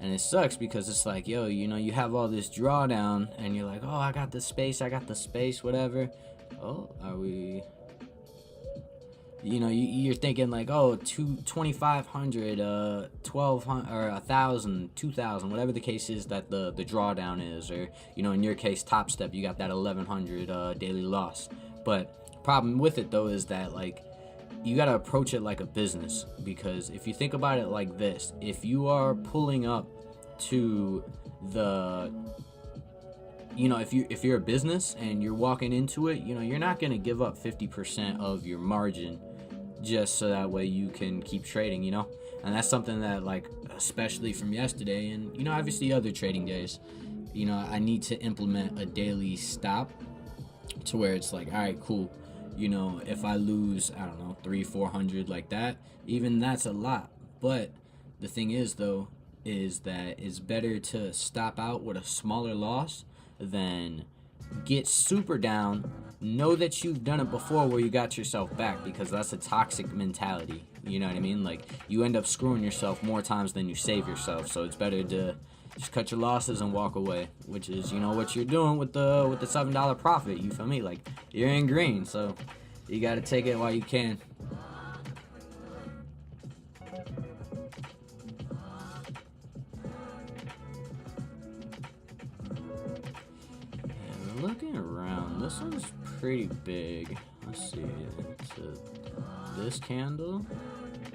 And it sucks because it's like, yo, you know, you have all this drawdown and you're like, oh, I got the space, whatever. Oh, are we... You know, you're thinking like, oh, 2,500, 1,200, or 1,000, 2,000, whatever the case is that the drawdown is, or, you know, in your case, Top Step, you got that 1,100 daily loss. But problem with it though is that, like, you gotta approach it like a business, because if you think about it like this, if you are pulling up to the, you know, if you're a business and you're walking into it, you know, you're not gonna give up 50% of your margin just so that way you can keep trading, you know. And that's something that, like, especially from yesterday and, you know, obviously other trading days, you know, I need to implement a daily stop to where it's like, all right, cool, you know, if I lose, I don't know, 300-400 like that, even that's a lot. But the thing is though, is that it's better to stop out with a smaller loss than get super down, know that you've done it before where you got yourself back, because that's a toxic mentality, you know what I mean? Like, you end up screwing yourself more times than you save yourself. So it's better to just cut your losses and walk away, which is, you know, what you're doing with the $7 profit, you feel me? Like, you're in green, so you got to take it while you can. And looking around, this one's pretty big. Let's see, it's this candle.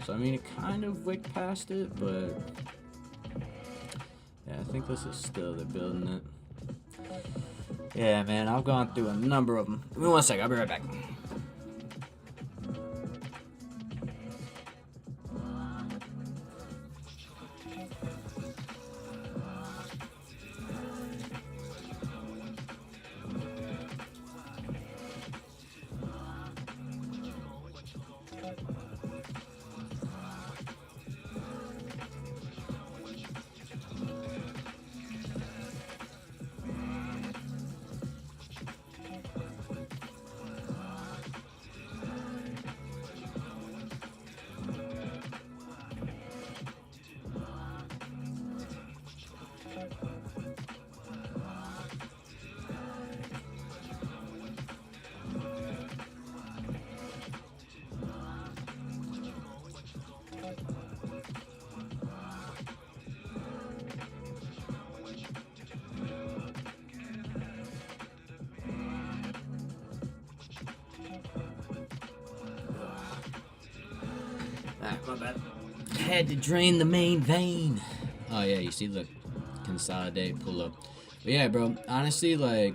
So I mean, it kind of wicked past it, but yeah, I think this is still, they're building it. Yeah, man, I've gone through a number of them. Give me 1 sec, I'll be right back. Alright, my bad. Had to drain the main vein. Oh yeah, you see, look, consolidate, pull up. But yeah, bro, honestly, like,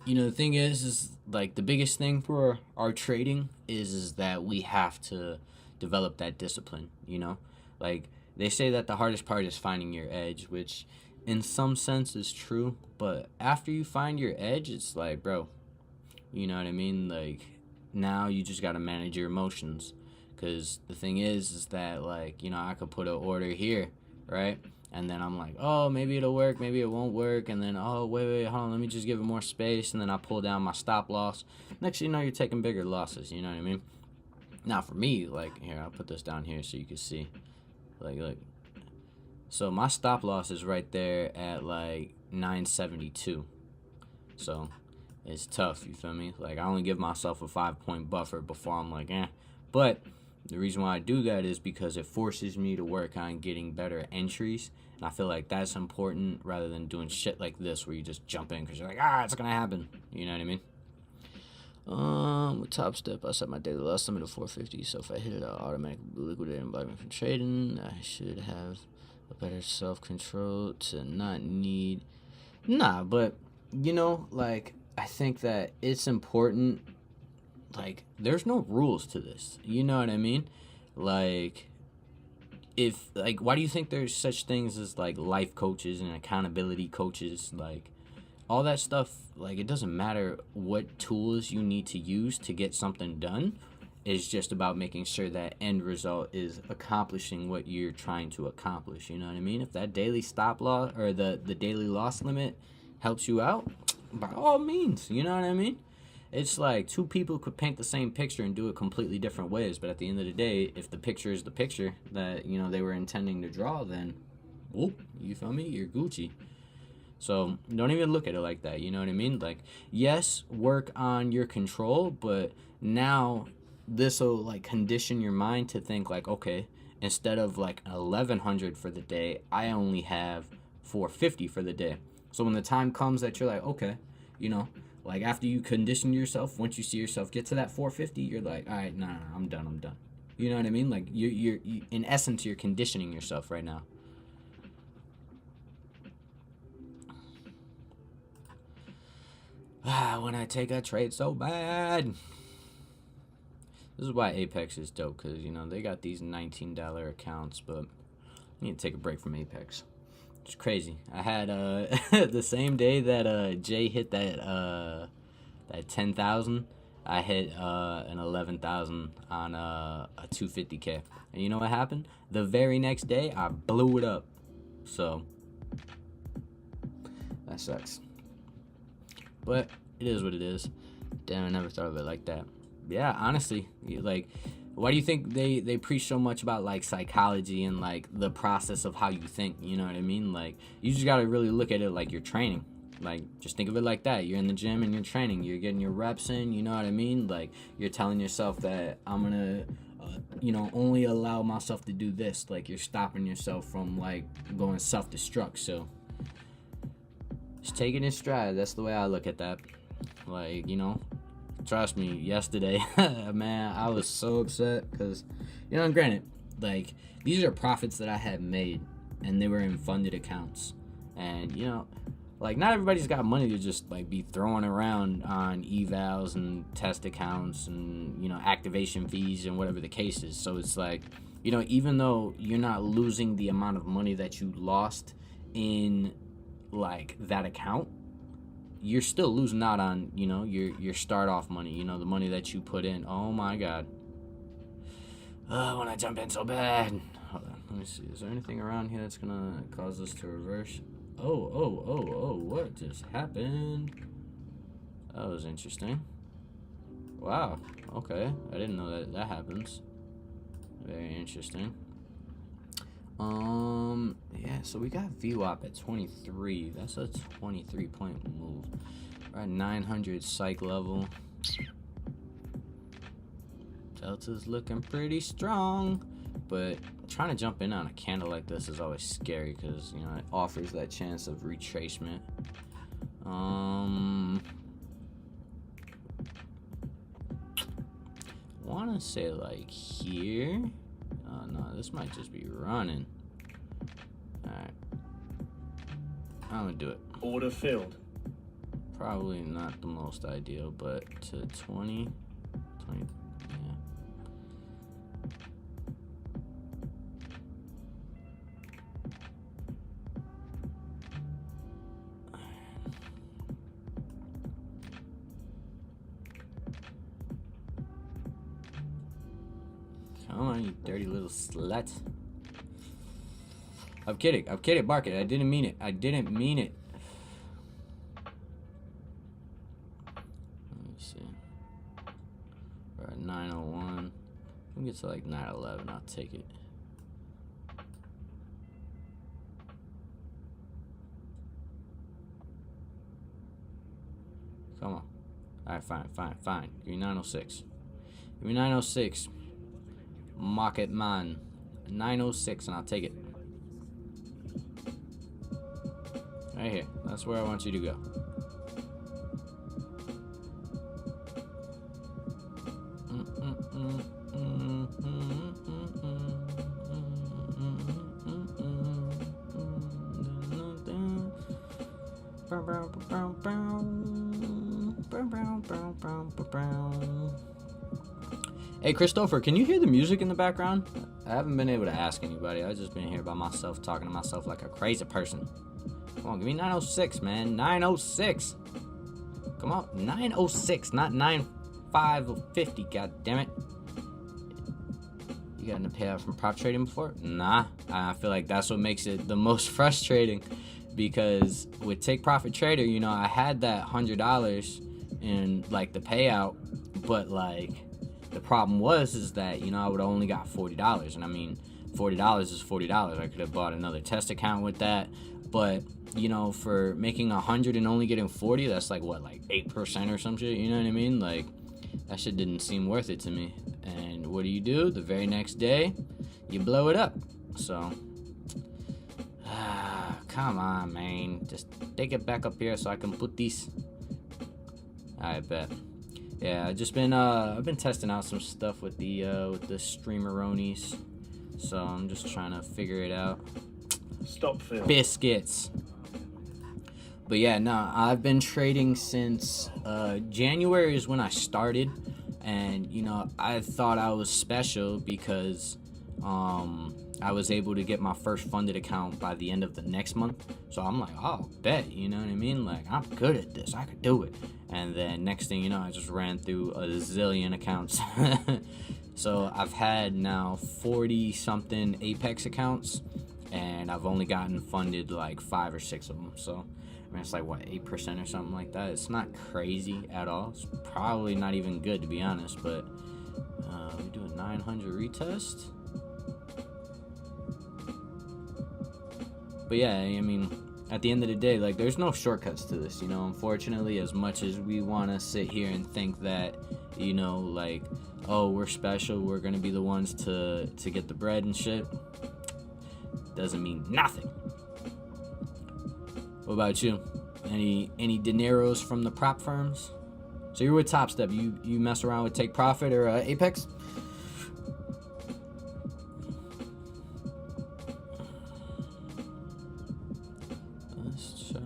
you know, the thing is like, the biggest thing for our trading is that we have to develop that discipline, you know? Like, they say that the hardest part is finding your edge, which in some sense is true, but after you find your edge, it's like, bro, you know what I mean? Like, now you just gotta manage your emotions. Because the thing is that, like, you know, I could put an order here, right? And then I'm like, oh, maybe it'll work, maybe it won't work. And then, oh, wait, hold on, let me just give it more space. And then I pull down my stop loss. Next thing you know, you're taking bigger losses, you know what I mean? Now, for me, like, here, I'll put this down here so you can see. Like, look. So my stop loss is right there at, like, 972. So it's tough, you feel me? Like, I only give myself a 5-point buffer before I'm like, eh. But the reason why I do that is because it forces me to work on getting better entries. And I feel like that's important rather than doing shit like this where you just jump in because you're like, it's going to happen. You know what I mean? With Top Step, I set my daily loss limit to 450. So if I hit it, I'll automatically liquidate and buy me from trading. I should have a better self-control to not need... Nah, but, you know, like, I think that it's important... Like, there's no rules to this. You know what I mean? Like, why do you think there's such things as, like, life coaches and accountability coaches? Like, all that stuff, like, it doesn't matter what tools you need to use to get something done. It's just about making sure that end result is accomplishing what you're trying to accomplish. You know what I mean? If that daily stop loss or the daily loss limit helps you out, by all means, you know what I mean? It's like two people could paint the same picture and do it completely different ways, but at the end of the day, if the picture is the picture that, you know, they were intending to draw, then oh, you feel me? You're Gucci. So don't even look at it like that. You know what I mean? Like, yes, work on your control, but now this will like condition your mind to think like, okay, instead of like 1100 for the day, I only have 450 for the day. So when the time comes that you're like, okay, you know, like after you condition yourself, once you see yourself get to that 450, you're like, all right, nah, I'm done. You know what I mean? Like you're in essence, you're conditioning yourself right now. When I take a trade so bad. This is why Apex is dope, because, you know, they got these $19 accounts, but I need to take a break from Apex. It's crazy. I had, the same day that, Jay hit that 10,000, I hit, an 11,000 on, a 250K. And you know what happened? The very next day, I blew it up. So, that sucks. But it is what it is. Damn, I never thought of it like that. Yeah, honestly, like, why do you think they preach so much about like psychology and like the process of how you think? You know what I mean? Like, you just gotta really look at it like you're training. Like, just think of it like that. You're in the gym and you're training. You're getting your reps in. You know what I mean? Like, you're telling yourself that I'm gonna, only allow myself to do this. Like, you're stopping yourself from like going self-destruct. So, just take it in stride. That's the way I look at that. Like, trust me, yesterday, man, I was so upset because, and granted, like, these are profits that I had made, and they were in funded accounts. And, like, not everybody's got money to just, like, be throwing around on evals and test accounts and, activation fees and whatever the case is. So it's like, even though you're not losing the amount of money that you lost in, like, that account, you're still losing out on, your start off money, the money that you put in. Oh my God. When I jump in so bad. Hold on, let me see. Is there anything around here that's gonna cause this to reverse? Oh, what just happened? That was interesting. Wow, okay. I didn't know that happens. Very interesting. Yeah, so we got VWAP at 23. That's a 23-point move. We're at 900 psych level. Delta's looking pretty strong, but trying to jump in on a candle like this is always scary because, it offers that chance of retracement. Want to say like here. Oh no, this might just be running. Alright. I'm gonna do it. Order filled. Probably not the most ideal, but to 20, yeah. Come on, you dirty little slut. I'm kidding, bark it. I didn't mean it. Let me see. We're at 901. We can get to like 911. I'll take it. Come on. Alright, fine. Give me 906. Give me 906. Market man. 906, and I'll take it. Right here. That's where I want you to go. Hey, Christopher, can you hear the music in the background? I haven't been able to ask anybody. I've just been here by myself, talking to myself like a crazy person. Come on, give me 906, man. 906. Come on, 906, not 9550. God damn it. You gotten a payout from prop trading before? Nah. I feel like that's what makes it the most frustrating, because with Take Profit Trader, I had that $100 in like the payout, but like the problem is that I would only got $40, and I mean $40 is $40. I could have bought another test account with that. But, you know, for making 100 and only getting 40, that's like what, like 8% or some shit, you know what I mean? Like, that shit didn't seem worth it to me. And what do? The very next day, you blow it up. So, come on, man. Just take it back up here so I can put these. I bet. Yeah, I've been testing out some stuff with the streameronies. So I'm just trying to figure it out. Stop Phil. Biscuits. But yeah, no, I've been trading since January is when I started. And, you know, I thought I was special because I was able to get my first funded account by the end of the next month. So I'm like, oh, bet, you know what I mean? Like, I'm good at this. I could do it. And then next thing you know, I just ran through a zillion accounts. So I've had now 40-something Apex accounts, and I've only gotten funded like 5 or 6 of them. So, I mean, it's like, what, 8% or something like that? It's not crazy at all. It's probably not even good, to be honest, but we do a 900 retest. But yeah, I mean, at the end of the day, like, there's no shortcuts to this, you know. Unfortunately, as much as we want to sit here and think that, you know, like, oh, we're special, we're gonna be the ones to get the bread and shit, doesn't mean nothing. What about you? Any dineros from the prop firms? So you're with Top Step. You mess around with Take Profit or Apex? Let's try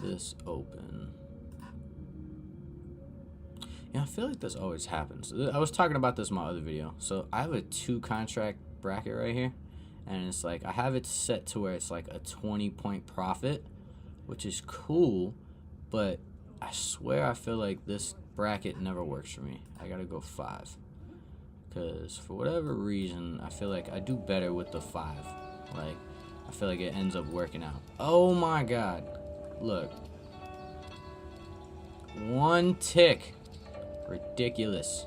this open. Yeah, I feel like this always happens. I was talking about this in my other video. So I have a 2-contract bracket right here. And it's like, I have it set to where it's like a 20-point profit, which is cool. But I swear I feel like this bracket never works for me. I gotta go 5. Because for whatever reason, I feel like I do better with the 5. Like, I feel like it ends up working out. Oh my God. Look. 1 tick. Ridiculous.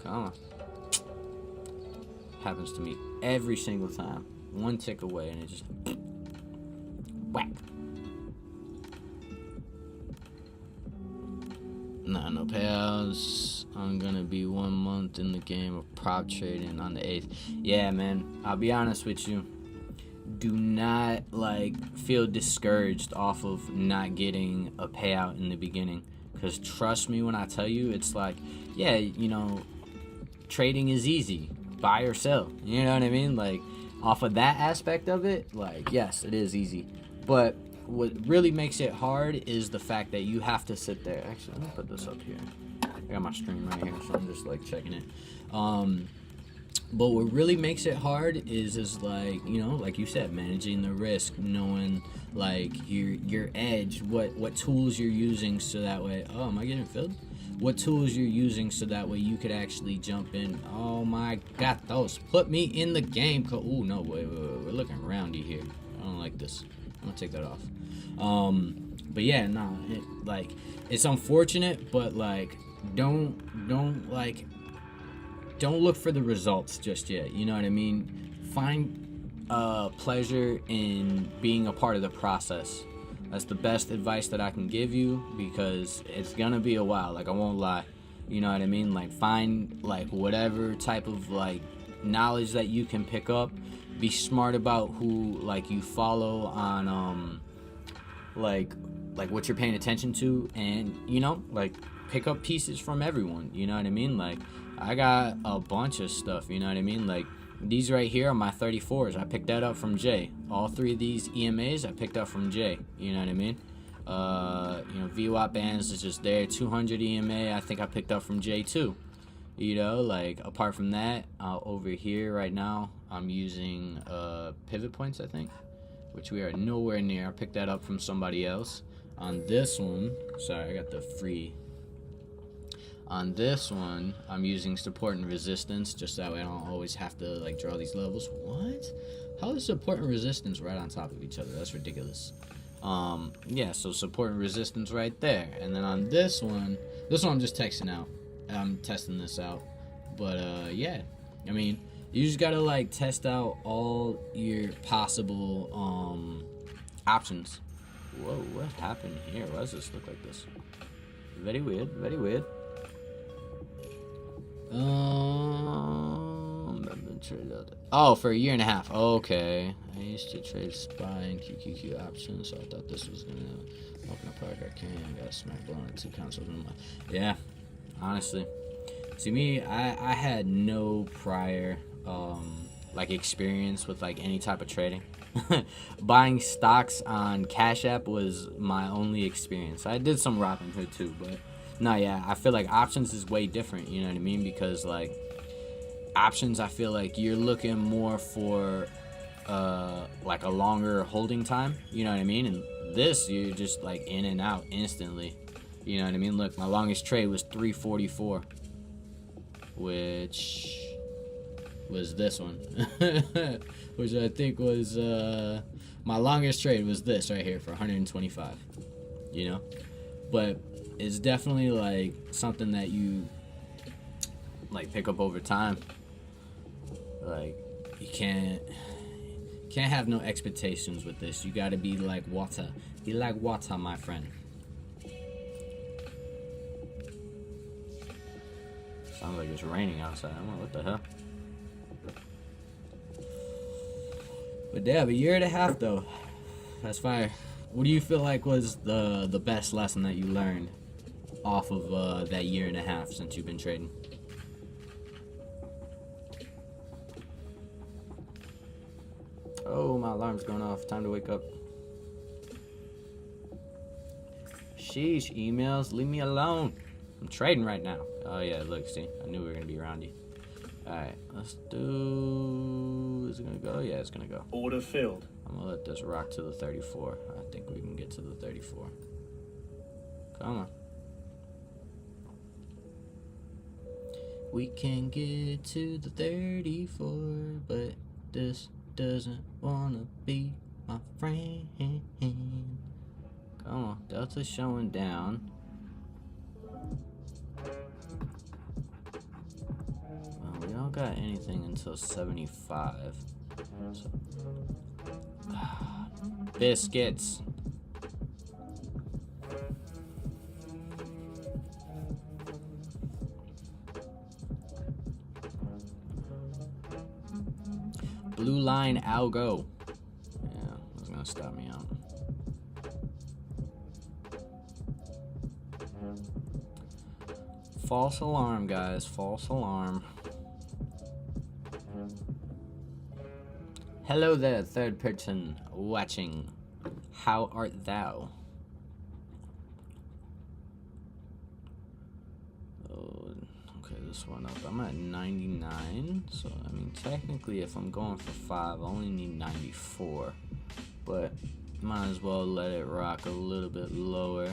Come on. Happens to me every single time. 1 tick away and it just whack. Nah, no payouts. I'm gonna be 1 month in the game of prop trading on the 8th. Yeah, man, I'll be honest with you. Do not, like, feel discouraged off of not getting a payout in the beginning. Because trust me when I tell you, it's like, yeah, you know, trading is easy. Buy or sell. You know what I mean? Like, off of that aspect of it, like, yes, it is easy. But what really makes it hard is the fact that you have to sit there. Actually, let me put this up here. I got my stream right here, so I'm just, like, checking it. But what really makes it hard is like, you know, like you said, managing the risk, knowing like your edge, what tools you're using so that way. Oh, am I getting filled? What tools you're using so that way you could actually jump in. Oh my God, those put me in the game. Oh no, wait, we're looking roundy here. I don't like this. I'm gonna take that off. But yeah, no, it's unfortunate, but like don't look for the results just yet. You know what I mean? Find pleasure in being a part of the process. That's the best advice that I can give you, because it's gonna be a while. Like, I won't lie. You know what I mean? Like, find like whatever type of like knowledge that you can pick up. Be smart about who like you follow on like what you're paying attention to, and you know, like pick up pieces from everyone. You know what I mean? Like, I got a bunch of stuff, you know what I mean? Like, these right here are my 34s. I picked that up from Jay. All 3 of these EMAs I picked up from Jay. You know what I mean? You know, VWAP bands is just there. 200 EMA I think I picked up from Jay too. You know, like, apart from that, over here right now, I'm using pivot points, I think, which we are nowhere near. I picked that up from somebody else. On this one, sorry, I got the free. On this one, I'm using support and resistance, just that way I don't always have to like draw these levels. What? How is support and resistance right on top of each other? That's ridiculous. Yeah, so support and resistance right there. And then on this one I'm just texting out. I'm testing this out. But yeah, I mean, you just gotta like test out all your possible options. Whoa, what happened here? Why does this look like this? Very weird, very weird. Oh, for a year and a half. Okay. I used to trade SPY and QQQ options, so I thought this was gonna open a product I can. Got smacked blown at 2 consoles. Yeah, honestly. See, me, I had no prior like experience with like any type of trading. Buying stocks on Cash App was my only experience. I did some Robinhood too, but no, yeah, I feel like options is way different. You know what I mean? Because like options, I feel like you're looking more for like a longer holding time. You know what I mean? And this, you're just like in and out instantly. You know what I mean? Look, my longest trade was 344, which was this one, which I think was my longest trade was this right here for 125. You know, but it's definitely like something that you like pick up over time. Like you can't have no expectations with this. You gotta be like water. Be like water, my friend. Sounds like it's raining outside. I don't know what the hell. But yeah, a year and a half though. That's fire. What do you feel like was the best lesson that you learned off of that year and a half since you've been trading? Oh, my alarm's going off. Time to wake up. Sheesh, emails, leave me alone. I'm trading right now. Oh yeah, look, see, I knew we were gonna be around you. Alright, let's do... Is it gonna go? Yeah, it's gonna go. Order filled. I'm gonna let this rock to the 34. I think we can get to the 34. Come on. We can get to the 34, but this doesn't wanna be my friend. Come on, Delta's showing down. Well, we don't got anything until 75. So, biscuits. Blue line algo. Yeah, that's gonna stop me out. False alarm, guys. False alarm. Hello there, third person watching. How art thou? Oh, okay, this one up. I'm at 99, so I mean, technically, if I'm going for 5, I only need 94. But might as well let it rock a little bit lower.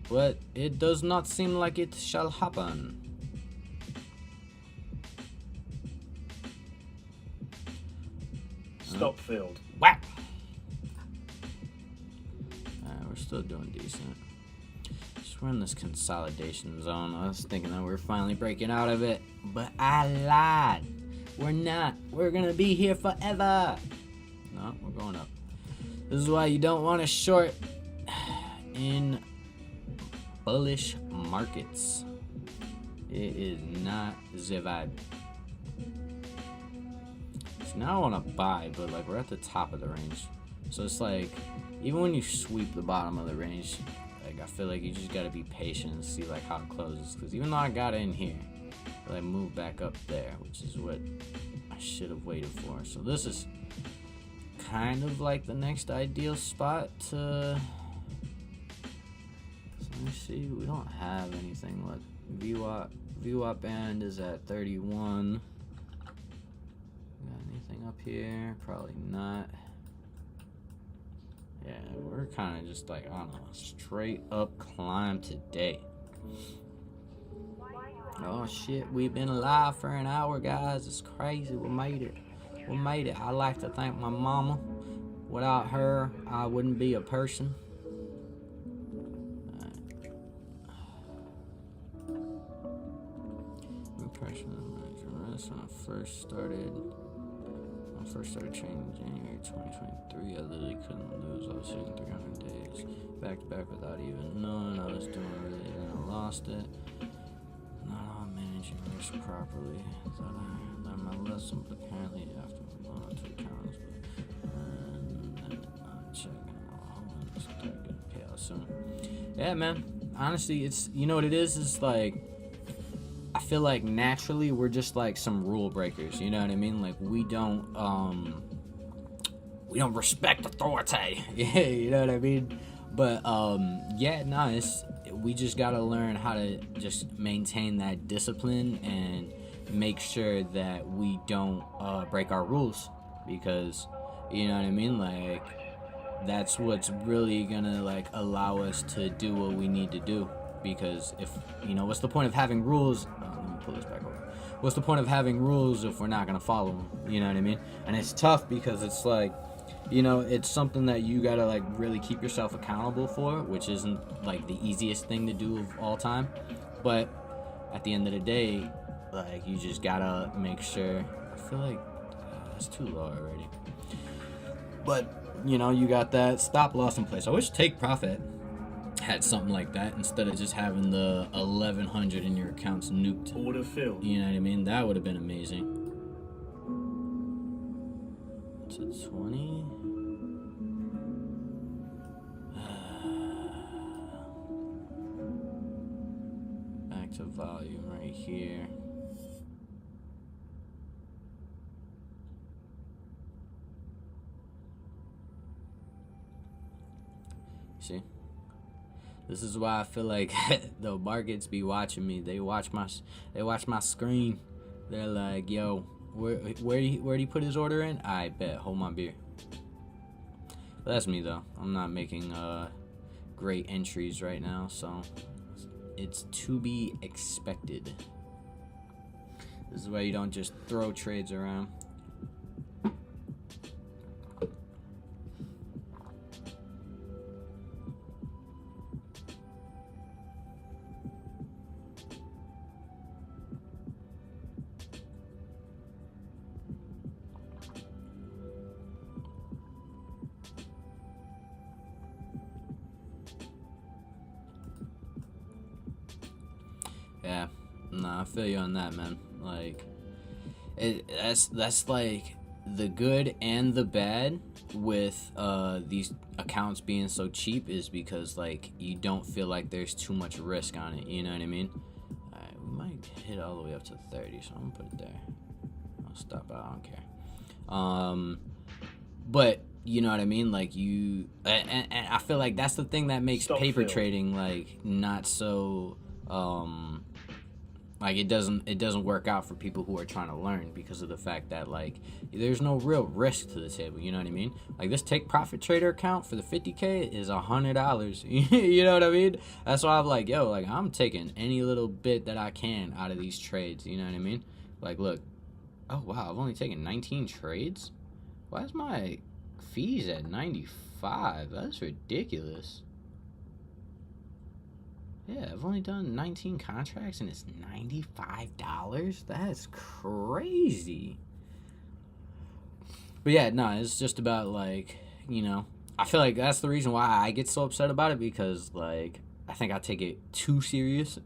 But it does not seem like it shall happen. Stop filled. Whack! Alright, we're still doing decent. Just we're in this consolidation zone. I was thinking that we're finally breaking out of it, but I lied. We're not. We're gonna be here forever. No, we're going up. This is why you don't want to short in bullish markets. It is not the vibe. So now I want to buy, but like we're at the top of the range, so it's like even when you sweep the bottom of the range, like I feel like you just gotta be patient and see like how it closes. Because even though I got in here, I move back up there, which is what I should have waited for. So this is kind of like the next ideal spot to. Let me see, we don't have anything like VWAP band is at 31. Got anything up here? Probably not. Yeah, we're kind of just like on a straight up climb today. Oh shit, we've been alive for an hour, guys. It's crazy. We made it. We made it. I'd like to thank my mama. Without her, I wouldn't be a person. Pressure manager risk when I first started trading in January 2023. I literally couldn't lose. I was hitting 300 days back to back without even knowing I was doing really, and I lost it. Not all managing risk properly. Thought I learned my lesson, but apparently after we went on to accounts, and then checking hoping this guy could pay out soon. Yeah, man. Honestly, it's, you know what it is? It's like, I feel like naturally we're just like some rule breakers, you know what I mean? Like we don't respect authority. Yeah, you know what I mean? But yeah, no, we just gotta learn how to just maintain that discipline and make sure that we don't break our rules, because you know what I mean? Like that's what's really gonna like allow us to do what we need to do. Because if, you know, what's the point of having rules? Let me pull this back over. What's the point of having rules if we're not going to follow them? You know what I mean? And it's tough because it's like, you know, it's something that you got to like really keep yourself accountable for, which isn't like the easiest thing to do of all time. But at the end of the day, like you just got to make sure. I feel like that's too low already. But, you know, you got that stop loss in place. I wish Take Profit had something like that instead of just having the 1100 in your accounts nuked. Order filled. You know what I mean? That would have been amazing. It's a 20. Back to volume right here. See? This is why I feel like the markets be watching me. They watch my screen. They're like, yo, where do he put his order in? I bet. Hold my beer. But that's me though. I'm not making great entries right now, so it's to be expected. This is why you don't just throw trades around. Yeah, nah, I feel you on that, man. Like, that's like the good and the bad with these accounts being so cheap is because like you don't feel like there's too much risk on it. You know what I mean? Alright, we might hit all the way up to 30, so I'm gonna put it there. I'll stop out. I don't care. But you know what I mean? Like you, and I feel like that's the thing that makes paper trading like not so like it doesn't work out for people who are trying to learn, because of the fact that like there's no real risk to the table. You know what I mean? Like this Take Profit Trader account for the 50K is $100. You know what I mean? That's why I'm like, yo, like I'm taking any little bit that I can out of these trades. You know what I mean? Like, look, oh wow, I've only taken 19 trades. Why is my fees at 95? That's ridiculous. Yeah, I've only done 19 contracts and it's $95? That's crazy. But yeah, no, it's just about like, you know, I feel like that's the reason why I get so upset about it, because like I think I take it too serious.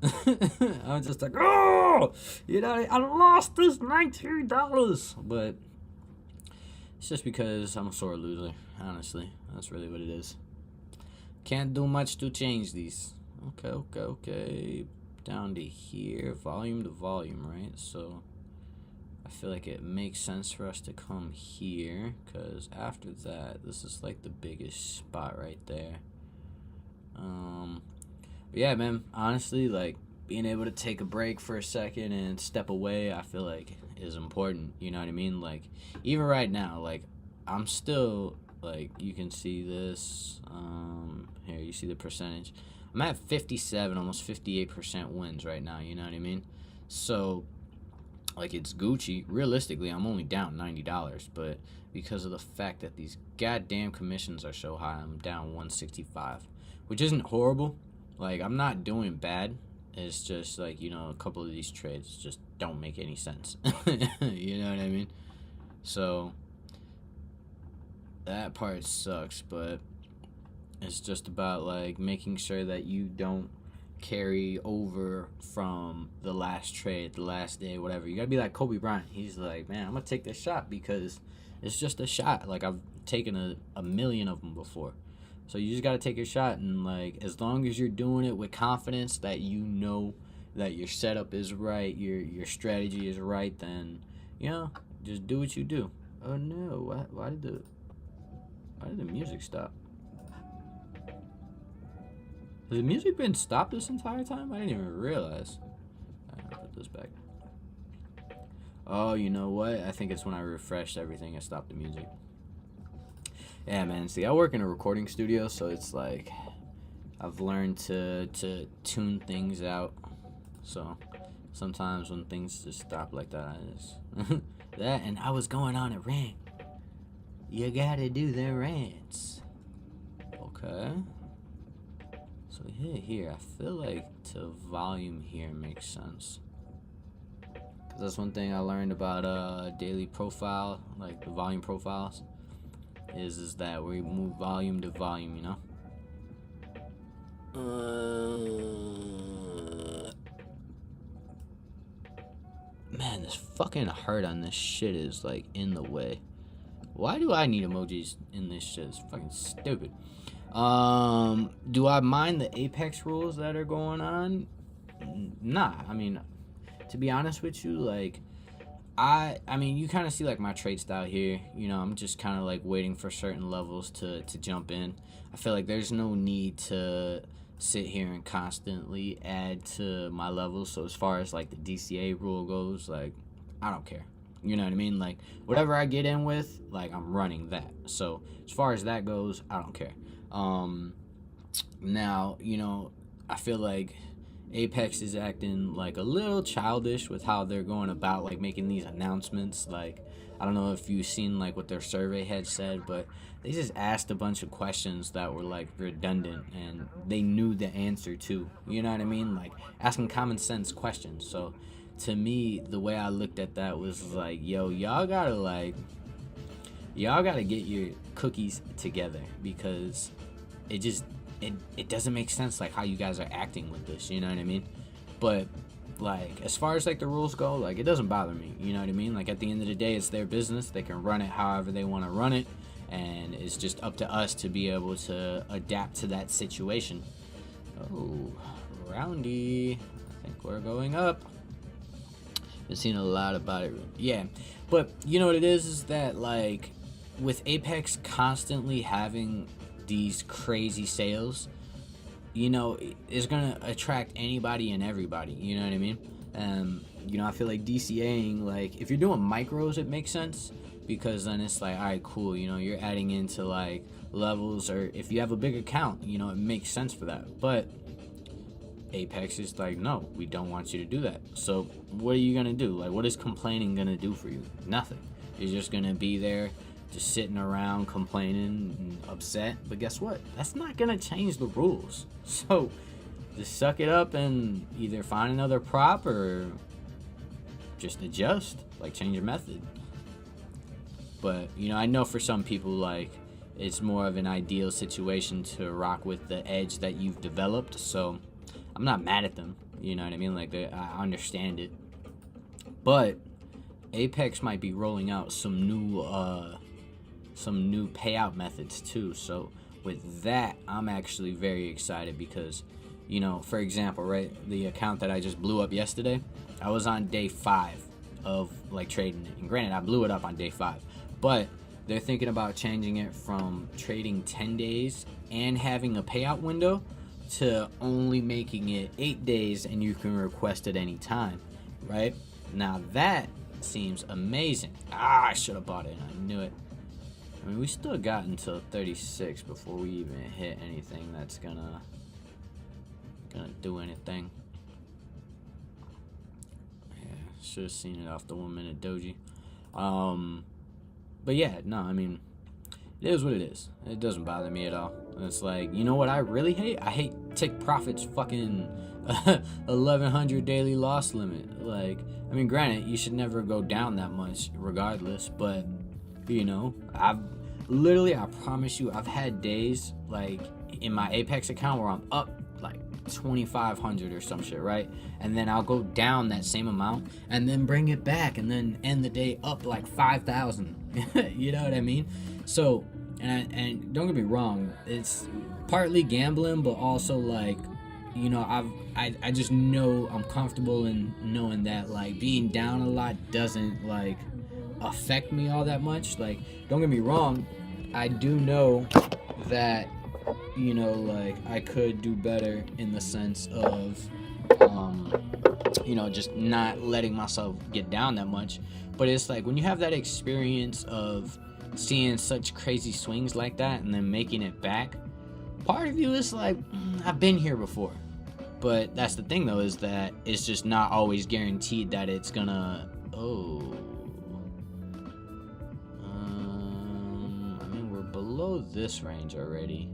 I'm just like, oh, you know, I lost this $19. But it's just because I'm a sore loser, honestly. That's really what it is. Can't do much to change these. Okay. Down to here, volume to volume, right? So I feel like it makes sense for us to come here, because after that, this is like the biggest spot right there. But yeah, man, honestly, like being able to take a break for a second and step away, I feel like is important. You know what I mean? Like even right now, like I'm still like, you can see this here, you see the percentage. I'm at 57, almost 58% wins right now, you know what I mean? So, like, it's Gucci. Realistically, I'm only down $90, but because of the fact that these goddamn commissions are so high, I'm down 165, which isn't horrible. Like, I'm not doing bad. It's just like, a couple of these trades just don't make any sense. You know what I mean? So that part sucks, but it's just about like making sure that you don't carry over from the last trade, the last day, whatever. You gotta be like Kobe Bryant. He's like, man, I'm gonna take this shot because it's just a shot. Like, I've taken a million of them before. So you just gotta take a shot, and like, as long as you're doing it with confidence that you know that your setup is right, your strategy is right, then just do what you do. Oh no, why did the music stop? Has the music been stopped this entire time? I didn't even realize. I'll put this back. Oh, you know what? I think it's when I refreshed everything, I stopped the music. Yeah, man. See, I work in a recording studio, so it's like I've learned to tune things out. So sometimes when things just stop like that, I just that, and I was going on a rant. You gotta do the rants. Okay. So here, I feel like to volume here makes sense. Because that's one thing I learned about daily profile, like the volume profiles, is that we move volume to volume, Man, this fucking heart on this shit is like in the way. Why do I need emojis in this shit? It's fucking stupid. Do I mind the Apex rules that are going on? Nah. I mean, to be honest with you, like, I mean, you kind of see like my trade style here. I'm just kind of like waiting for certain levels to jump in. I feel like there's no need to sit here and constantly add to my levels. So as far as like the DCA rule goes, like, I don't care. You know what I mean? Like, whatever I get in with, like, I'm running that. So as far as that goes, I don't care. Now, I feel like Apex is acting like a little childish with how they're going about like making these announcements. Like, I don't know if you've seen like what their survey had said, but they just asked a bunch of questions that were like redundant and they knew the answer to. You know what I mean? Like, asking common sense questions. So to me, the way I looked at that was like, yo, y'all gotta get your cookies together, because it doesn't make sense like how you guys are acting with this, you know what I mean? But like, as far as like the rules go, like, it doesn't bother me, you know what I mean? Like, at the end of the day, it's their business. They can run it however they want to run it, and it's just up to us to be able to adapt to that situation. Oh, roundy. I think we're going up. Been seeing a lot about it. Yeah, but you know what it is that like, with Apex constantly having these crazy sales, it's gonna attract anybody and everybody, you know what I mean? I feel like DCAing, like, if you're doing micros, it makes sense, because then it's like, all right, cool, you're adding into like levels, or if you have a big account, it makes sense for that. But Apex is like, no, we don't want you to do that. So what are you gonna do? Like, what is complaining gonna do for you? Nothing. You're just gonna be there just sitting around complaining and upset. But guess what? That's not gonna change the rules. So just suck it up and either find another prop or just adjust, like, change your method. But I know for some people, like, it's more of an ideal situation to rock with the edge that you've developed. So I'm not mad at them, you know what I mean? Like, I understand it. But Apex might be rolling out some new payout methods too. So with that, I'm actually very excited, because for example, right, the account that I just blew up yesterday, I was on day 5 of like trading it, and granted, I blew it up on day 5, but they're thinking about changing it from trading 10 days and having a payout window to only making it 8 days and you can request at any time, right? Now that seems amazing. I should have bought it. I knew it. I mean, we still got until 36 before we even hit anything that's gonna do anything. Yeah, should have seen it off the 1 minute doji. But yeah, no, I mean, it is what it is. It doesn't bother me at all. And it's like, you know what I really hate? I hate take profit's fucking 1100 daily loss limit. Like, I mean, granted, you should never go down that much regardless, but you know, I promise you, I've had days like in my Apex account where I'm up like 2,500 or some shit, right? And then I'll go down that same amount and then bring it back and then end the day up like 5,000. You know what I mean? So, and don't get me wrong, it's partly gambling, but also like, you know, I just know I'm comfortable in knowing that like being down a lot doesn't like affect me all that much. Like, don't get me wrong, I do know that, you know, like I could do better in the sense of you know, just not letting myself get down that much. But it's like when you have that experience of seeing such crazy swings like that and then making it back, part of you is like, I've been here before. But that's the thing though, is that it's just not always guaranteed that it's gonna I mean, we're below this range already.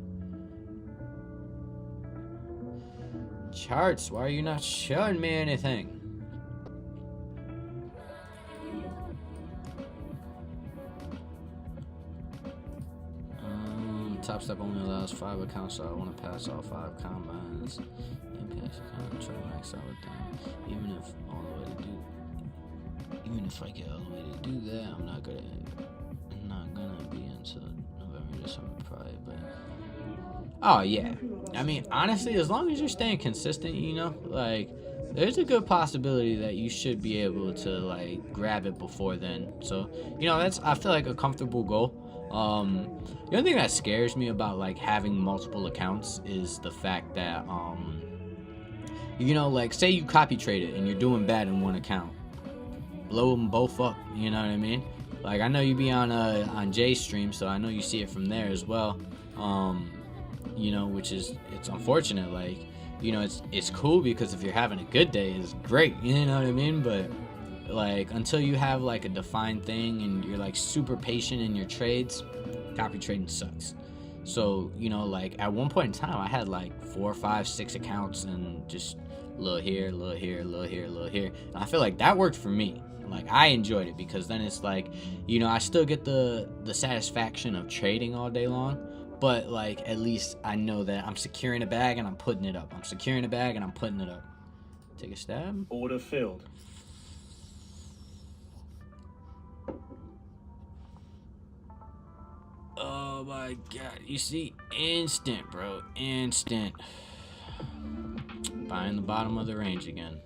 Charts, why are you not showing me anything? Top Step only allows 5 accounts, so I want to pass all 5 combines. Impact account, try to max out with them. Even if I get all the way to do that, I'm not gonna be until November, December probably. But oh yeah, I mean honestly, as long as you're staying consistent, you know, like there's a good possibility that you should be able to like grab it before then. So you know, that's, I feel like, a comfortable goal. The only thing that scares me about like having multiple accounts is the fact that you know, like say you copy trade it and you're doing bad in one account, blow them both up, you know what I mean? Like I know you be on Jay's stream, so I know you see it from there as well. You know, which is, it's unfortunate. Like, you know, it's cool because if you're having a good day, it's great, you know what I mean? But like until you have like a defined thing and you're like super patient in your trades, copy trading sucks. So, you know, like at one point in time I had like 4, 5, 6 accounts and just a little here, a little here, a little here, a little here. And I feel like that worked for me. Like I enjoyed it because then it's like, you know, I still get the satisfaction of trading all day long, but like at least I know that I'm securing a bag and I'm putting it up. I'm securing a bag and I'm putting it up. Take a stab. Order filled. Oh my god, you see, instant, bro, instant. Buying the bottom of the range again.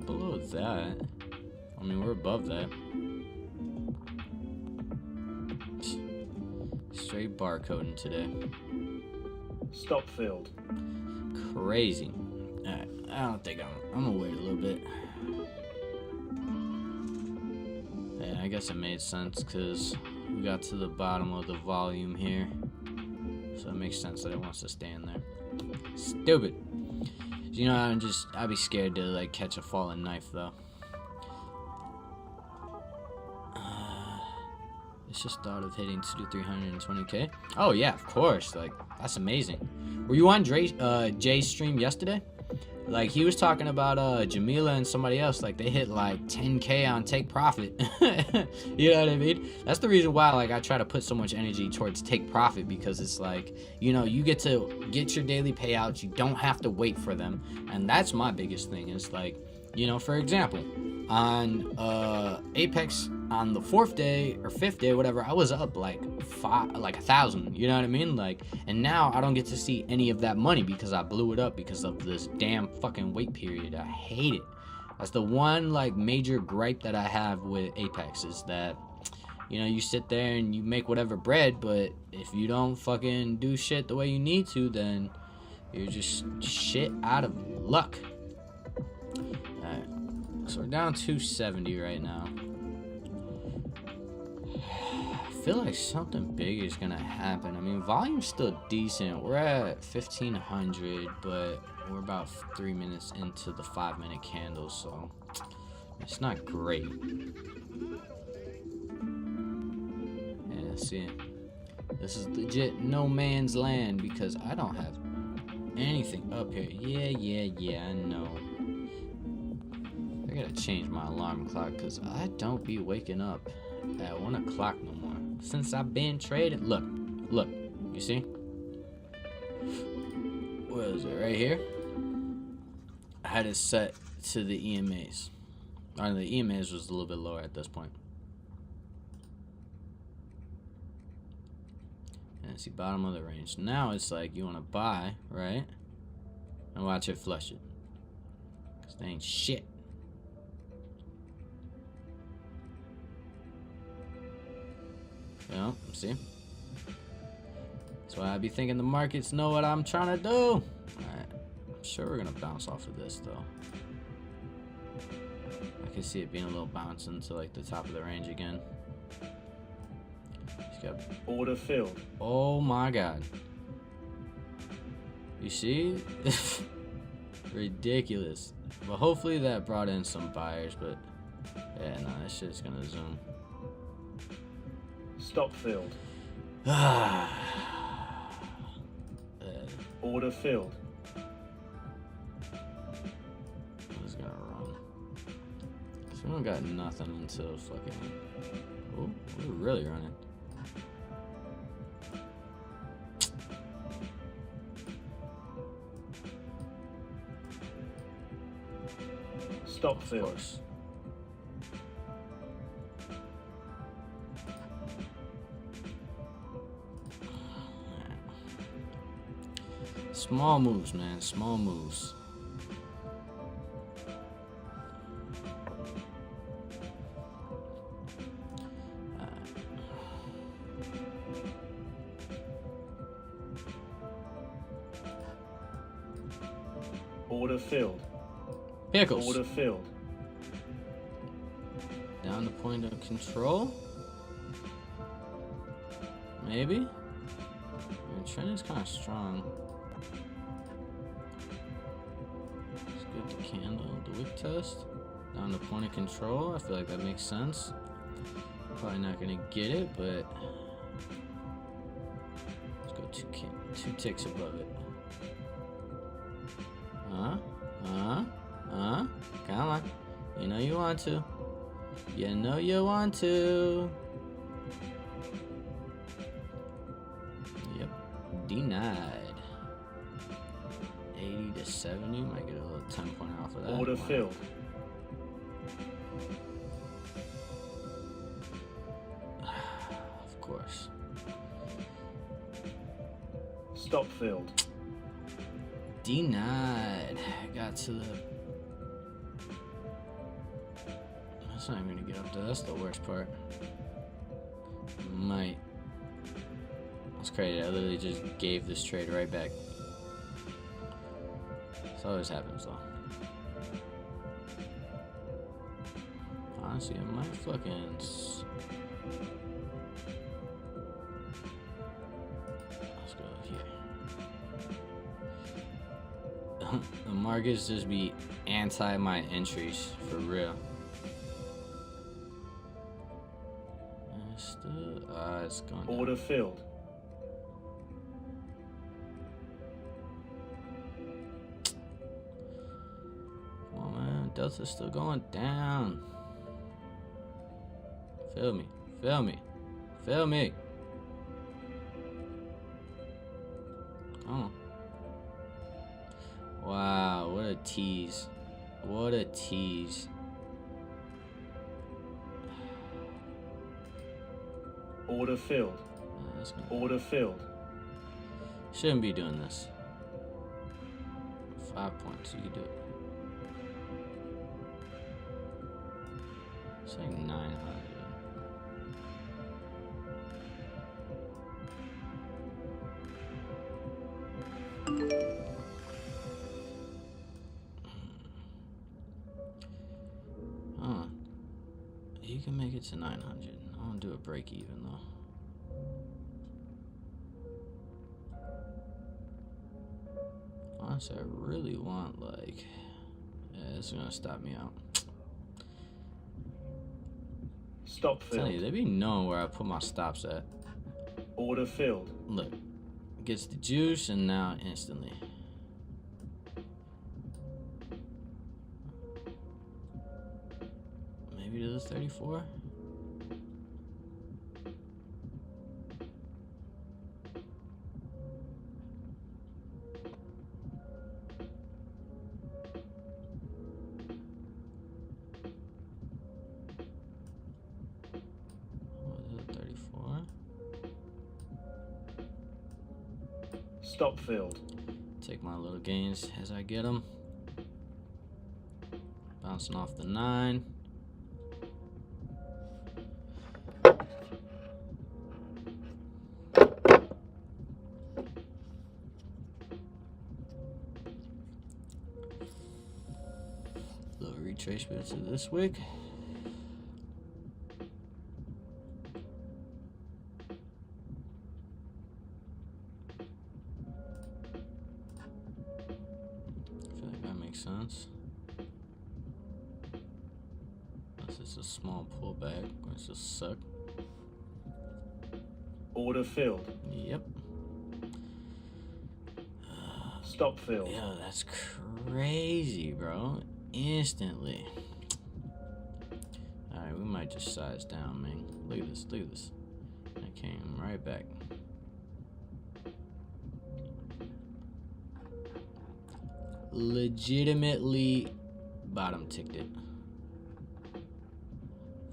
Below that, I mean, we're above that. Straight barcoding today. Stop filled. Crazy. Alright, I don't think I'm gonna wait a little bit. Yeah, I guess it made sense because we got to the bottom of the volume here. So it makes sense that it wants to stay in there. Stupid. You know, I'd be scared to like catch a falling knife though. It's just thought of hitting to do 320k. Oh yeah, of course. Like that's amazing. Were you on Jay's stream yesterday? Like he was talking about Jamila and somebody else. Like they hit like 10k on take profit. You know what I mean? That's the reason why like I try to put so much energy towards take profit, because it's like, you know, you get to get your daily payouts. You don't have to wait for them, and that's my biggest thing. Is like, you know, for example, on Apex on the 4th day or 5th day, whatever, I was up like 1,000, you know what I mean? Like, and now I don't get to see any of that money because I blew it up because of this damn fucking wait period. I hate it. That's the one like major gripe that I have with Apex, is that, you know, you sit there and you make whatever bread, but if you don't fucking do shit the way you need to, then you're just shit out of luck. Alright, so we're down 270 right now. I feel like something big is gonna happen. I mean, volume's still decent. We're at 1,500, but we're about 3 minutes into the 5-minute candle, so it's not great. Yeah, see, This is legit no man's land because I don't have anything up here. Yeah, I know. I gotta change my alarm clock because I don't be waking up at 1 o'clock no more. Since I've been trading. Look, you see? What is it, right here? I had it set to the EMAs. Or the EMAs was a little bit lower at this point. And it's the bottom of the range. Now it's like you want to buy, right? And watch it flush it. Because they ain't shit. Yeah, see? That's why I be thinking the markets know what I'm trying to do. Alright. I'm sure we're going to bounce off of this, though. I can see it being a little bounce into, like, the top of the range again. Order filled. Oh my god. You see? Ridiculous. But hopefully that brought in some buyers, but yeah, no, that shit's gonna zoom. Stop filled. Order filled. It's gonna run. So we don't got nothing until fucking. Oh, we're really running. Stop filled. Small moves, man. Small moves. Order filled. Pickles. Order filled. Down the point of control. Maybe. The trend is kind of strong. Let's get the candle, the wick test. Down the point of control. I feel like that makes sense. Probably not gonna get it, but let's go two ticks above it. Come on. You know you want to. You know you want to. Yep. Denied. 80 to 70. Might get a little 10-pointer off of that. Order filled. Of course. Stop filled. Denied. Got to the. That's not even gonna get up there. That's the worst part. Might. That's crazy. I literally just gave this trade right back. This always happens though. Honestly, it might fucking. Let's go here. The markets just be anti my entries for real. It's going down. Order filled. Come on, man. Delta's still going down. Feel me. Feel me. Feel me. Come on. Wow, what a tease. What a tease. Order filled. Order filled. Shouldn't be doing this. 5 points, you can do it. It's like 900. Huh. You can make it to 900. I want to do a break even though. Honestly, I really want like, yeah, this is gonna stop me out. Stop I'm telling you, filled. they be knowing where I put my stops at. Order filled. Look, gets the juice, and now instantly. Maybe to the 34. Stop filled. Take my little gains as I get them. Bouncing off the 9. Little retracement to this wick. Sense. This is a small pullback, which will suck. Order filled. Yep. Stop filled. Yo, that's crazy, bro. Instantly. Alright, we might just size down, man. Look at this, look at this. I came right back. Legitimately bottom ticked it.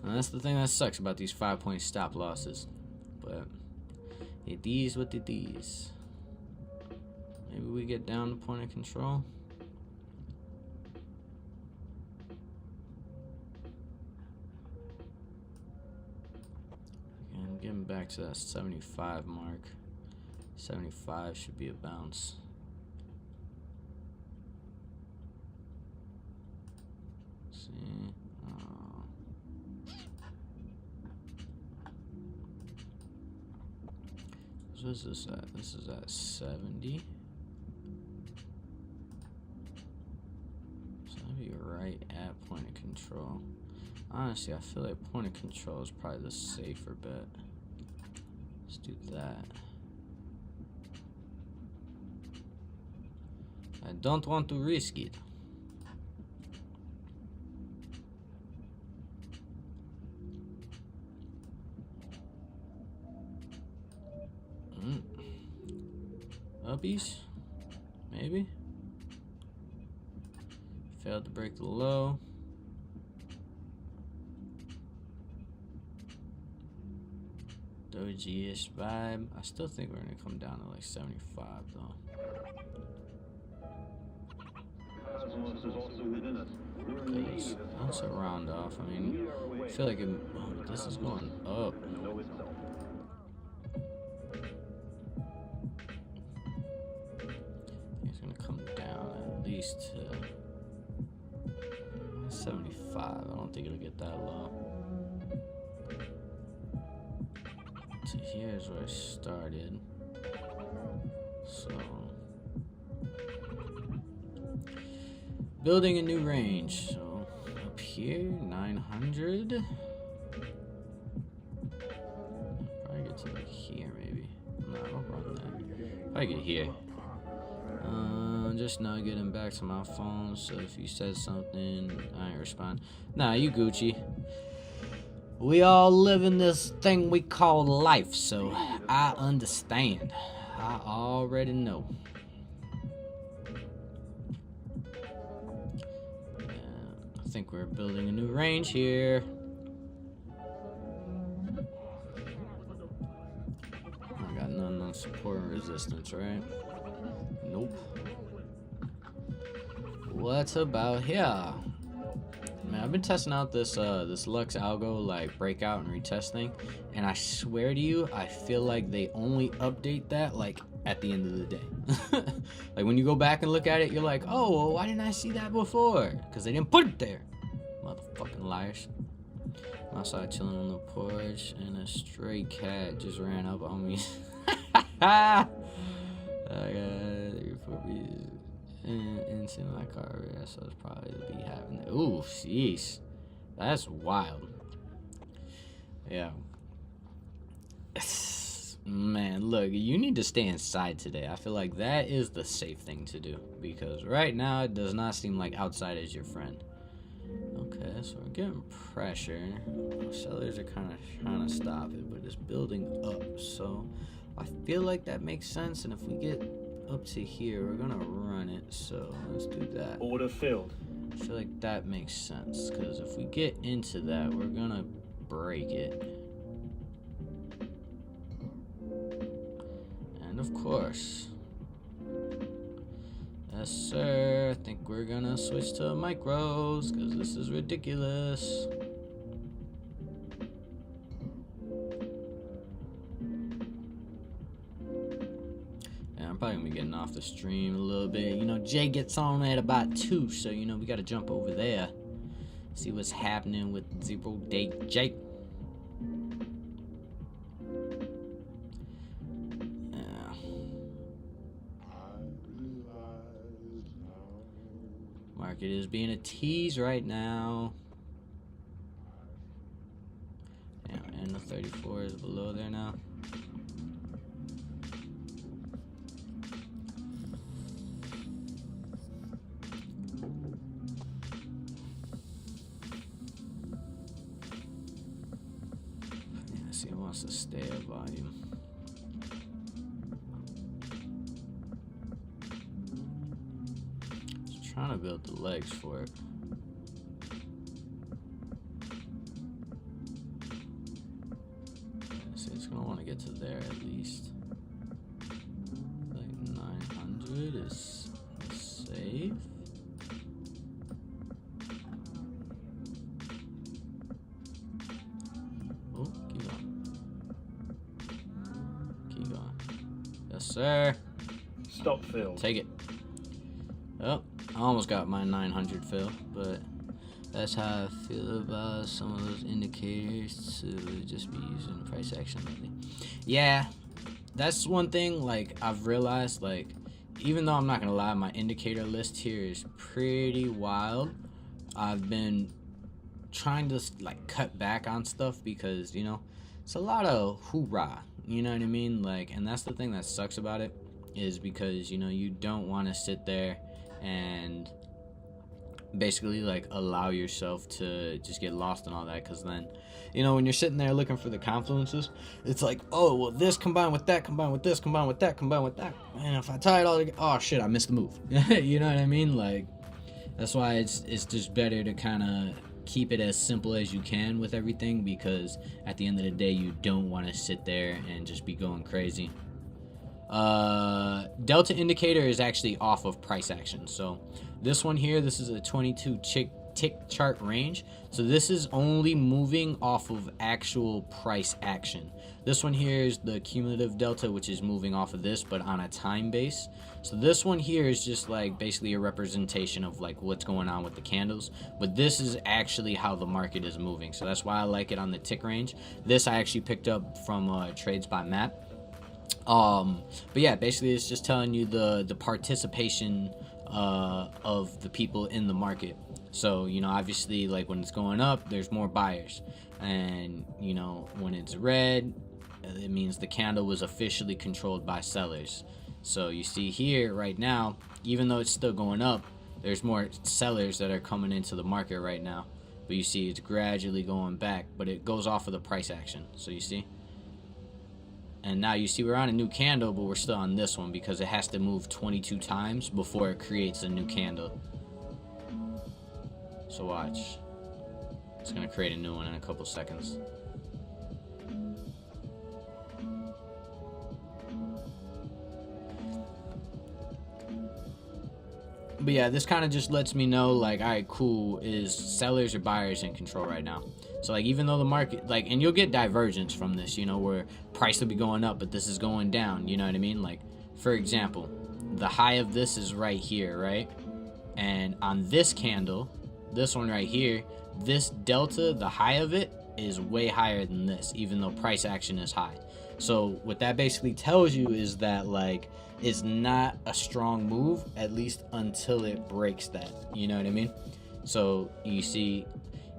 And that's the thing that sucks about these 5-point stop losses. But it is what it is. Maybe we get down to point of control. And getting back to that 75 mark. 75 should be a bounce. See, what is this at? This is at 70. So that'd be right at point of control. Honestly, I feel like point of control is probably the safer bet. Let's do that. I don't want to risk it. Uppies, maybe. Failed to break the low. Doji-ish vibe. I still think we're gonna come down to like 75 though. Please, that's a round off. I mean, I feel like this is going up. To 75. I don't think it'll get that low. So here's where I started. So building a new range. So up here, 900. Probably get to like here maybe. No, I don't run that. Probably get here. Just now getting back to my phone, so if you said something, I ain't respond. Nah, you Gucci. We all live in this thing we call life, so I understand. I already know. I think we're building a new range here. I got none on support and resistance, right? Nope. What about here? Man, I've been testing out this this Lux Algo like breakout and retest thing, and I swear to you, I feel like they only update that like at the end of the day. Like when you go back and look at it, you're like, oh, well, why didn't I see that before? Because they didn't put it there. Motherfucking liars. I'm outside chilling on the porch, and a stray cat just ran up on me. I got 3-4 pieces. Into my car, so it's probably to be having it. Ooh, jeez, that's wild. Yeah, Man, look, you need to stay inside today. I feel like that is the safe thing to do, because right now it does not seem like outside is your friend. Okay, so we're getting pressure. Sellers are kind of trying to stop it, but it's building up. So I feel like that makes sense. And if we get up to here, we're gonna run it. So let's do that. Order filled. I feel like that makes sense, because if we get into that, we're gonna break it. And of course, yes sir, I think we're gonna switch to micros, because this is ridiculous. Yeah, I'm probably gonna be getting off the stream a little bit. You know, Jay gets on at about 2, so you know we gotta jump over there, see what's happening with 0 Day Jake. Market is being a tease right now. Yeah, and the 34 is below there now. Yeah, see, it wants to stay at volume. Trying to build the legs for it. So it's gonna want to get to there at least. Like 900 is safe. Oh, keep going. Keep going. Yes, sir. Stop filled. Take it. Oh. I almost got my 900 fill, but that's how I feel about some of those indicators to just be using price action lately. Yeah, that's one thing, like, I've realized, like, even though I'm not gonna lie, my indicator list here is pretty wild. I've been trying to, like, cut back on stuff because, you know, it's a lot of hoorah, you know what I mean? Like, and that's the thing that sucks about it, is because, you know, you don't want to sit there and basically like allow yourself to just get lost and all that, because then, you know, when you're sitting there looking for the confluences, it's like, oh well, this combined with that, combined with this, combined with that, combined with that, and if I tie it all together, oh shit, I missed the move. You know what I mean? Like, that's why it's just better to kind of keep it as simple as you can with everything, because at the end of the day, you don't want to sit there and just be going crazy. Delta indicator is actually off of price action. So this one here, this is a 22 tick chart range. So this is only moving off of actual price action. This one here is the cumulative delta, which is moving off of this, but on a time base. So this one here is just like basically a representation of like what's going on with the candles, but this is actually how the market is moving. So that's why I like it on the tick range. This I actually picked up from TradeSpot Map. But yeah, basically it's just telling you the participation of the people in the market. So, you know, obviously, like when it's going up, there's more buyers, and you know, when it's red, it means the candle was officially controlled by sellers. So you see here right now, even though it's still going up, there's more sellers that are coming into the market right now, but you see it's gradually going back, but it goes off of the price action. So you see, and now you see we're on a new candle, but we're still on this one because it has to move 22 times before it creates a new candle. So watch, it's gonna create a new one in a couple seconds. But yeah, this kind of just lets me know, like, all right, cool, is sellers or buyers in control right now? So like, even though the market, like, and you'll get divergence from this, you know, where price will be going up, but this is going down, you know what I mean? Like, for example, the high of this is right here, right? And on this candle, this one right here, this delta, the high of it is way higher than this, even though price action is high. So what that basically tells you is that, like, it's not a strong move, at least until it breaks that, you know what I mean? So you see,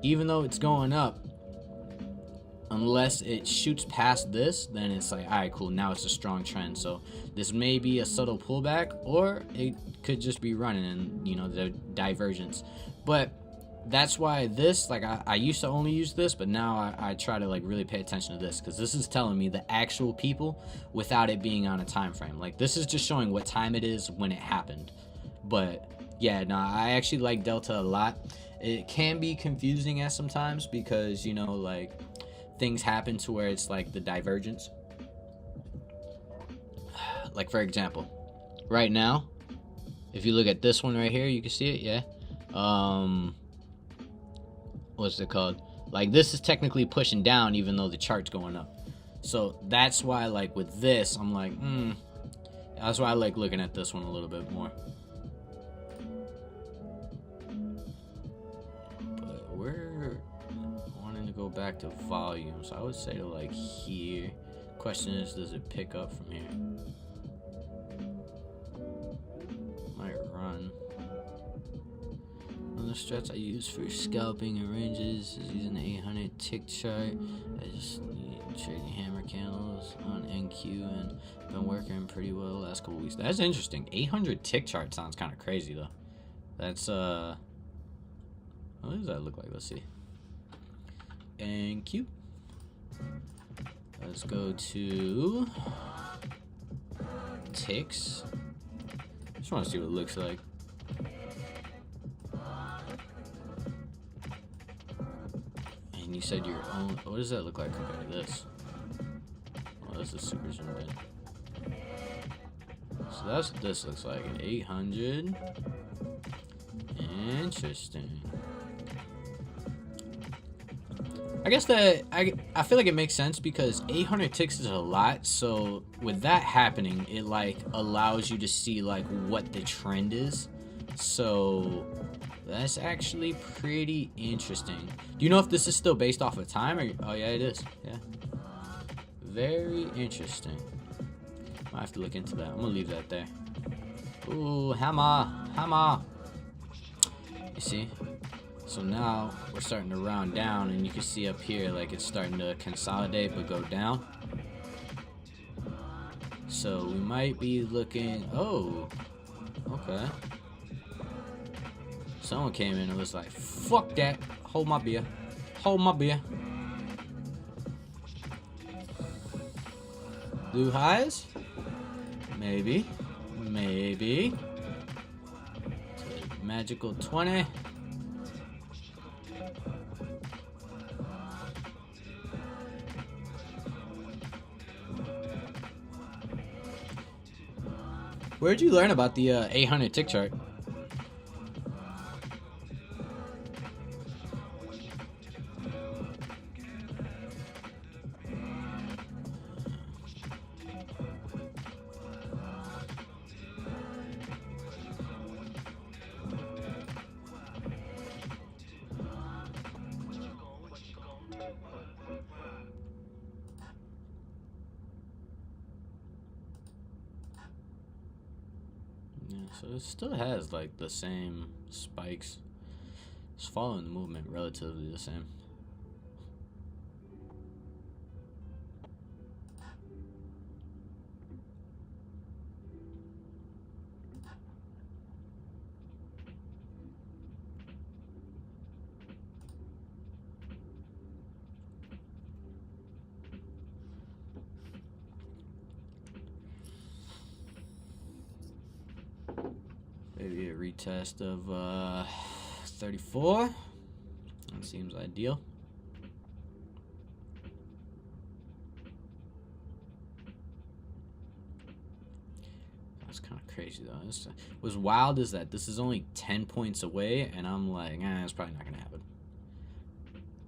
even though it's going up, unless it shoots past this, then it's like, all right, cool, now it's a strong trend. So this may be a subtle pullback, or it could just be running and, you know, the divergence. But that's why this, like, I used to only use this, but now I try to like really pay attention to this, because this is telling me the actual people without it being on a time frame. Like, this is just showing what time it is when it happened. But yeah, no, I actually like Delta a lot. It can be confusing at sometimes because, you know, like, things happen to where it's like the divergence. Like, for example, right now, if you look at this one right here, you can see it, yeah. What's it called? Like, this is technically pushing down even though the chart's going up. So that's why, like, with this, I'm like, that's why I like looking at this one a little bit more. But we're wanting to go back to volume, so I would say to like here. Question is, does it pick up from here? Might run. One of the strats I use for scalping and ranges is using the 800 tick chart. I just need trading hammer candles on NQ and been working pretty well the last couple weeks. That's interesting. 800 tick chart sounds kind of crazy though. That's what does that look like? Let's see. NQ. Let's go to ticks. Just want to see what it looks like. And you said your own. What does that look like compared to this? Oh, this is super zoomed in. So that's what this looks like. 800. Interesting. I guess that I feel like it makes sense because 800 ticks is a lot. So with that happening, it like allows you to see like what the trend is. So that's actually pretty interesting. Do you know if this is still based off of time or? Oh yeah, it is. Yeah. Very interesting. I have to look into that. I'm gonna leave that there. Ooh, hammer, hammer. You see? So now we're starting to round down, and you can see up here like it's starting to consolidate but go down. So we might be looking. Oh, okay. Someone came in and was like, "Fuck that! Hold my beer, hold my beer." Do highs? Maybe, maybe. Magical 20. Where'd you learn about the 800 tick chart? So it still has like the same spikes. It's following the movement relatively the same. Maybe a retest of 34. That seems ideal. That's kind of crazy though. What's wild is that this is only 10 points away, and I'm like, it's probably not gonna happen.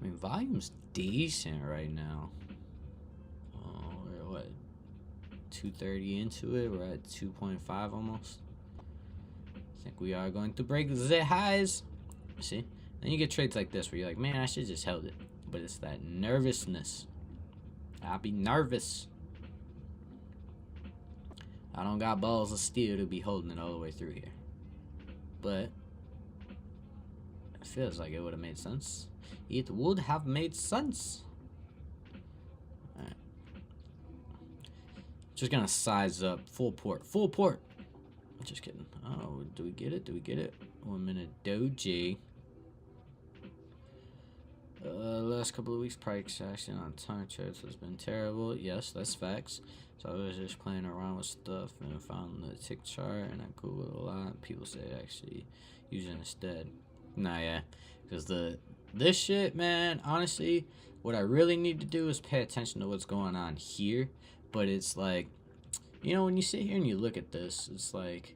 I mean, volume's decent right now. Oh, we're what? 230 into it. We're at 2.5 almost. I think we are going to break the highs. See? Then you get trades like this where you're like, man, I should just held it. But it's that nervousness. I'll be nervous. I don't got balls of steel to be holding it all the way through here. But it feels like it would have made sense. It would have made sense. Just gonna size up. Full port. Full port. Just kidding. Oh, do we get it? Do we get it? 1 minute doji. Last couple of weeks, price action on time charts has been terrible. Yes, that's facts. So I was just playing around with stuff and found the tick chart, and I googled a lot. People say actually use it instead. Nah, yeah, because this shit, man. Honestly, what I really need to do is pay attention to what's going on here. But it's like, you know, when you sit here and you look at this, it's like,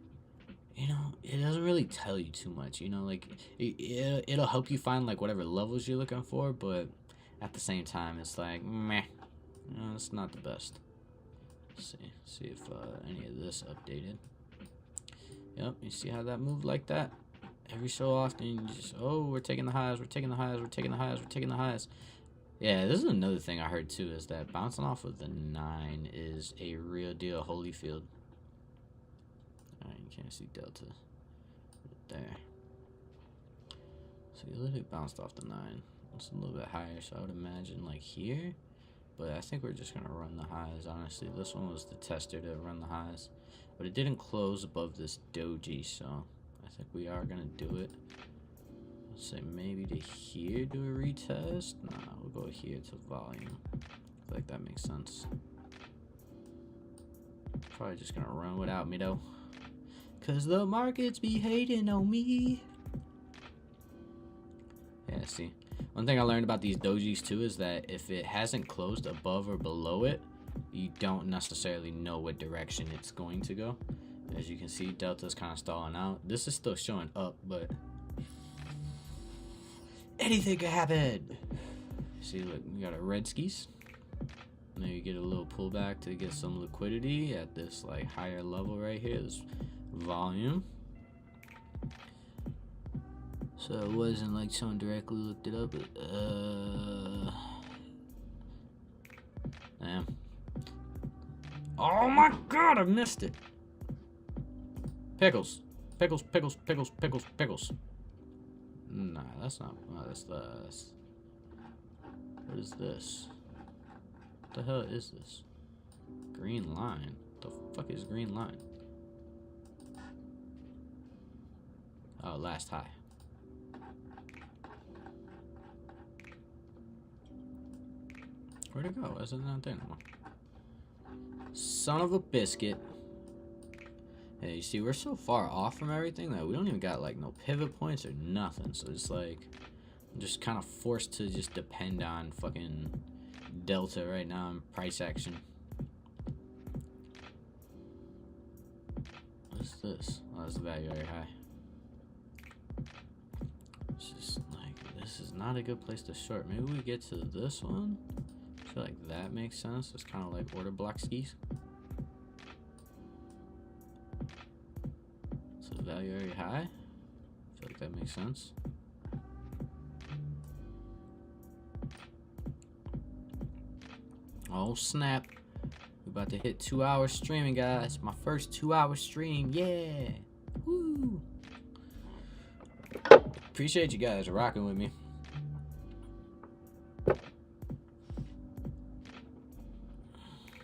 you know, it doesn't really tell you too much, you know, like, it'll help you find, like, whatever levels you're looking for, but at the same time, it's like, meh, you know, it's not the best. Let's see if any of this updated. Yep, you see how that moved like that? Every so often, you just, oh, we're taking the highs, we're taking the highs, we're taking the highs, we're taking the highs. Yeah, this is another thing I heard, too, is that bouncing off of the 9 is a real deal Holyfield. You can't see delta there. So you literally bounced off the 9. It's a little bit higher, so I would imagine like here. But I think we're just gonna run the highs. Honestly, this one was the tester to run the highs, but it didn't close above this doji, so I think we are gonna do it. Let's say maybe to here, do a retest. Nah, we'll go here to volume. I feel like that makes sense. Probably just gonna run without me though. Cause the markets be hating on me. Yeah, see. One thing I learned about these dojis too is that if it hasn't closed above or below it, you don't necessarily know what direction it's going to go. As you can see, delta's kind of stalling out. This is still showing up, but anything could happen. See, look, we got our red skis. Now you get a little pullback to get some liquidity at this like higher level right here. This volume. So it wasn't like someone directly looked it up, but damn. Oh my god, I missed it. Pickles. Pickles, pickles, pickles, pickles, pickles. Nah, that's not, that's what is this? What the hell is this? Green line? What the fuck is green line? Oh, last high. Where'd it go? Is it not there anymore? Son of a biscuit. Hey, you see, we're so far off from everything that we don't even got like no pivot points or nothing. So it's like I'm just kind of forced to just depend on fucking delta right now and price action. What's this? Oh, that's the value very high. It's just like, this is not a good place to short. Maybe we get to this one. I feel like that makes sense. It's kind of like order block skis. So value very high. I feel like that makes sense. Oh snap. We're about to hit 2 hours streaming, guys. My first 2 hour stream. Yeah. Woo. Appreciate you guys rocking with me.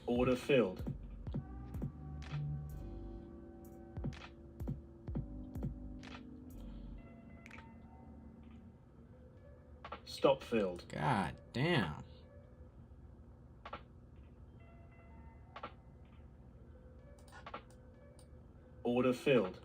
Order filled. Stop filled. God damn. Order filled.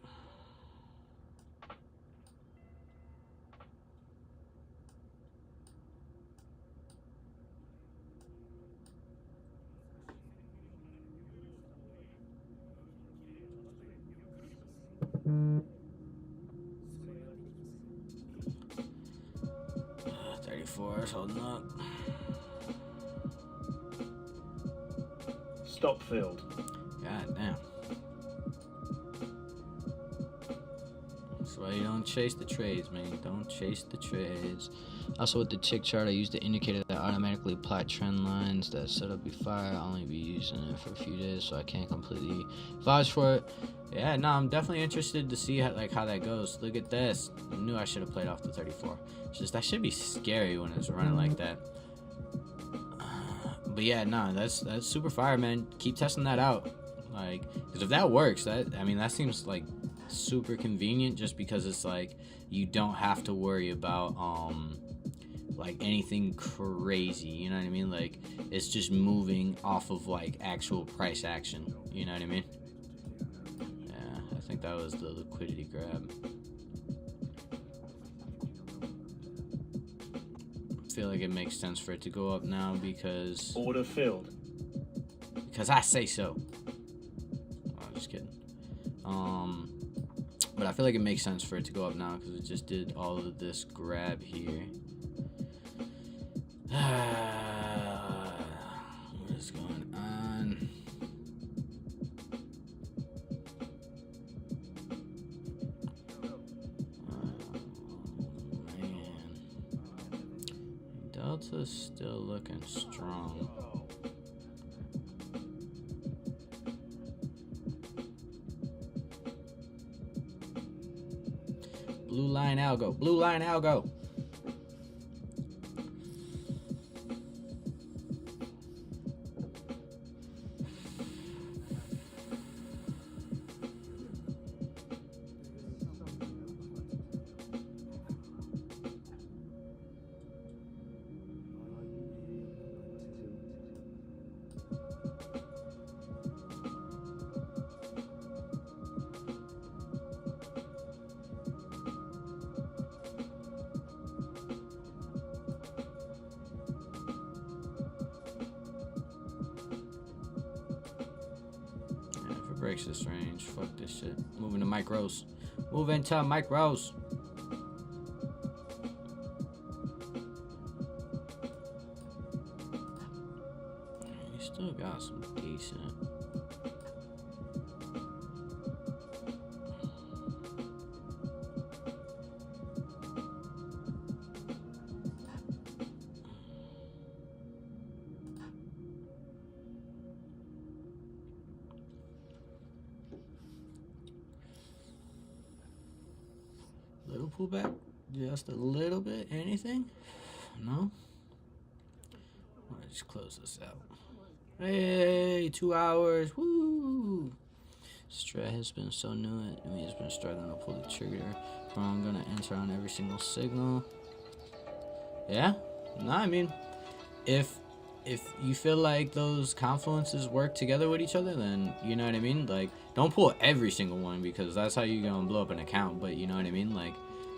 Uh, 34 is holding up. Stop filled. God damn. That's why you don't chase the trades, man. Don't chase the trades. Also, with the tick chart, I use the indicator that automatically apply trend lines that set up before. I'll only be using it for a few days, so I can't completely vouch for it. Yeah, no, I'm definitely interested to see how that goes. Look at this. I knew I should have played off the 34. It's just that should be scary when it's running like that. But yeah, no, that's super fire, man. Keep testing that out, like, because if that works, that seems like super convenient, just because it's like you don't have to worry about like anything crazy, you know what I mean? Like, it's just moving off of like actual price action, you know what I mean? Yeah, I think that was the liquidity grab. I feel like it makes sense for it to go up now because Order filled. I say so. Oh, just kidding. But I feel like it makes sense for it to go up now because it just did all of this grab here. What is going on? Oh, man. Delta's still looking strong. Blue line algo. Blue line algo. Breaks this range. Fuck this shit. Moving to micros. Moving to micros. You still got some decent. Little pullback, just a little bit. Anything? No. I'll just close this out. Hey, 2 hours. Woo! Strat has been so new. I mean, it's been struggling to pull the trigger. But I'm gonna enter on every single signal. Yeah. No, I mean, if you feel like those confluences work together with each other, then you know what I mean. Like, don't pull every single one because that's how you're gonna blow up an account. But you know what I mean. Like,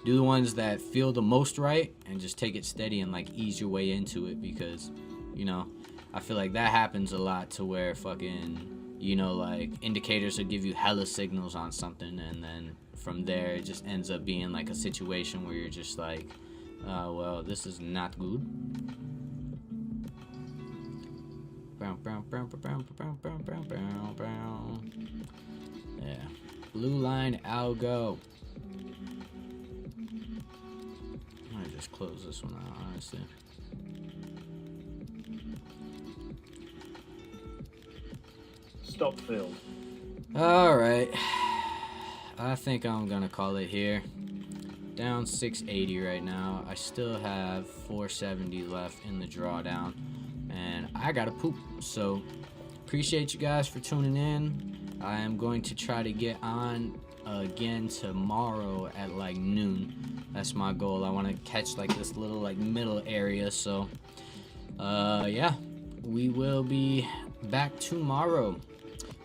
do the ones that feel the most right and just take it steady and like ease your way into it, because you know I feel like that happens a lot to where fucking, you know, like indicators will give you hella signals on something, and then from there it just ends up being like a situation where you're just like, well, this is not good. Yeah, blue line algo. I might just close this one out, honestly. Stop filled. All right, I think I'm gonna call it here. Down 680 right now. I still have 470 left in the drawdown, and I gotta poop. So appreciate you guys for tuning in. I am going to try to get on again tomorrow at like noon. That's my goal. I want to catch like this little like middle area. So yeah, we will be back tomorrow.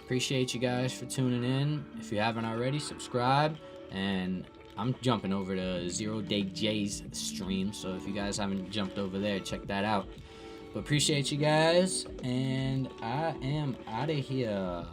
Appreciate you guys for tuning in. If you haven't already, subscribe. And I'm jumping over to 0 Day J's stream, so if you guys haven't jumped over there, check that out. But appreciate you guys, and I am out of here.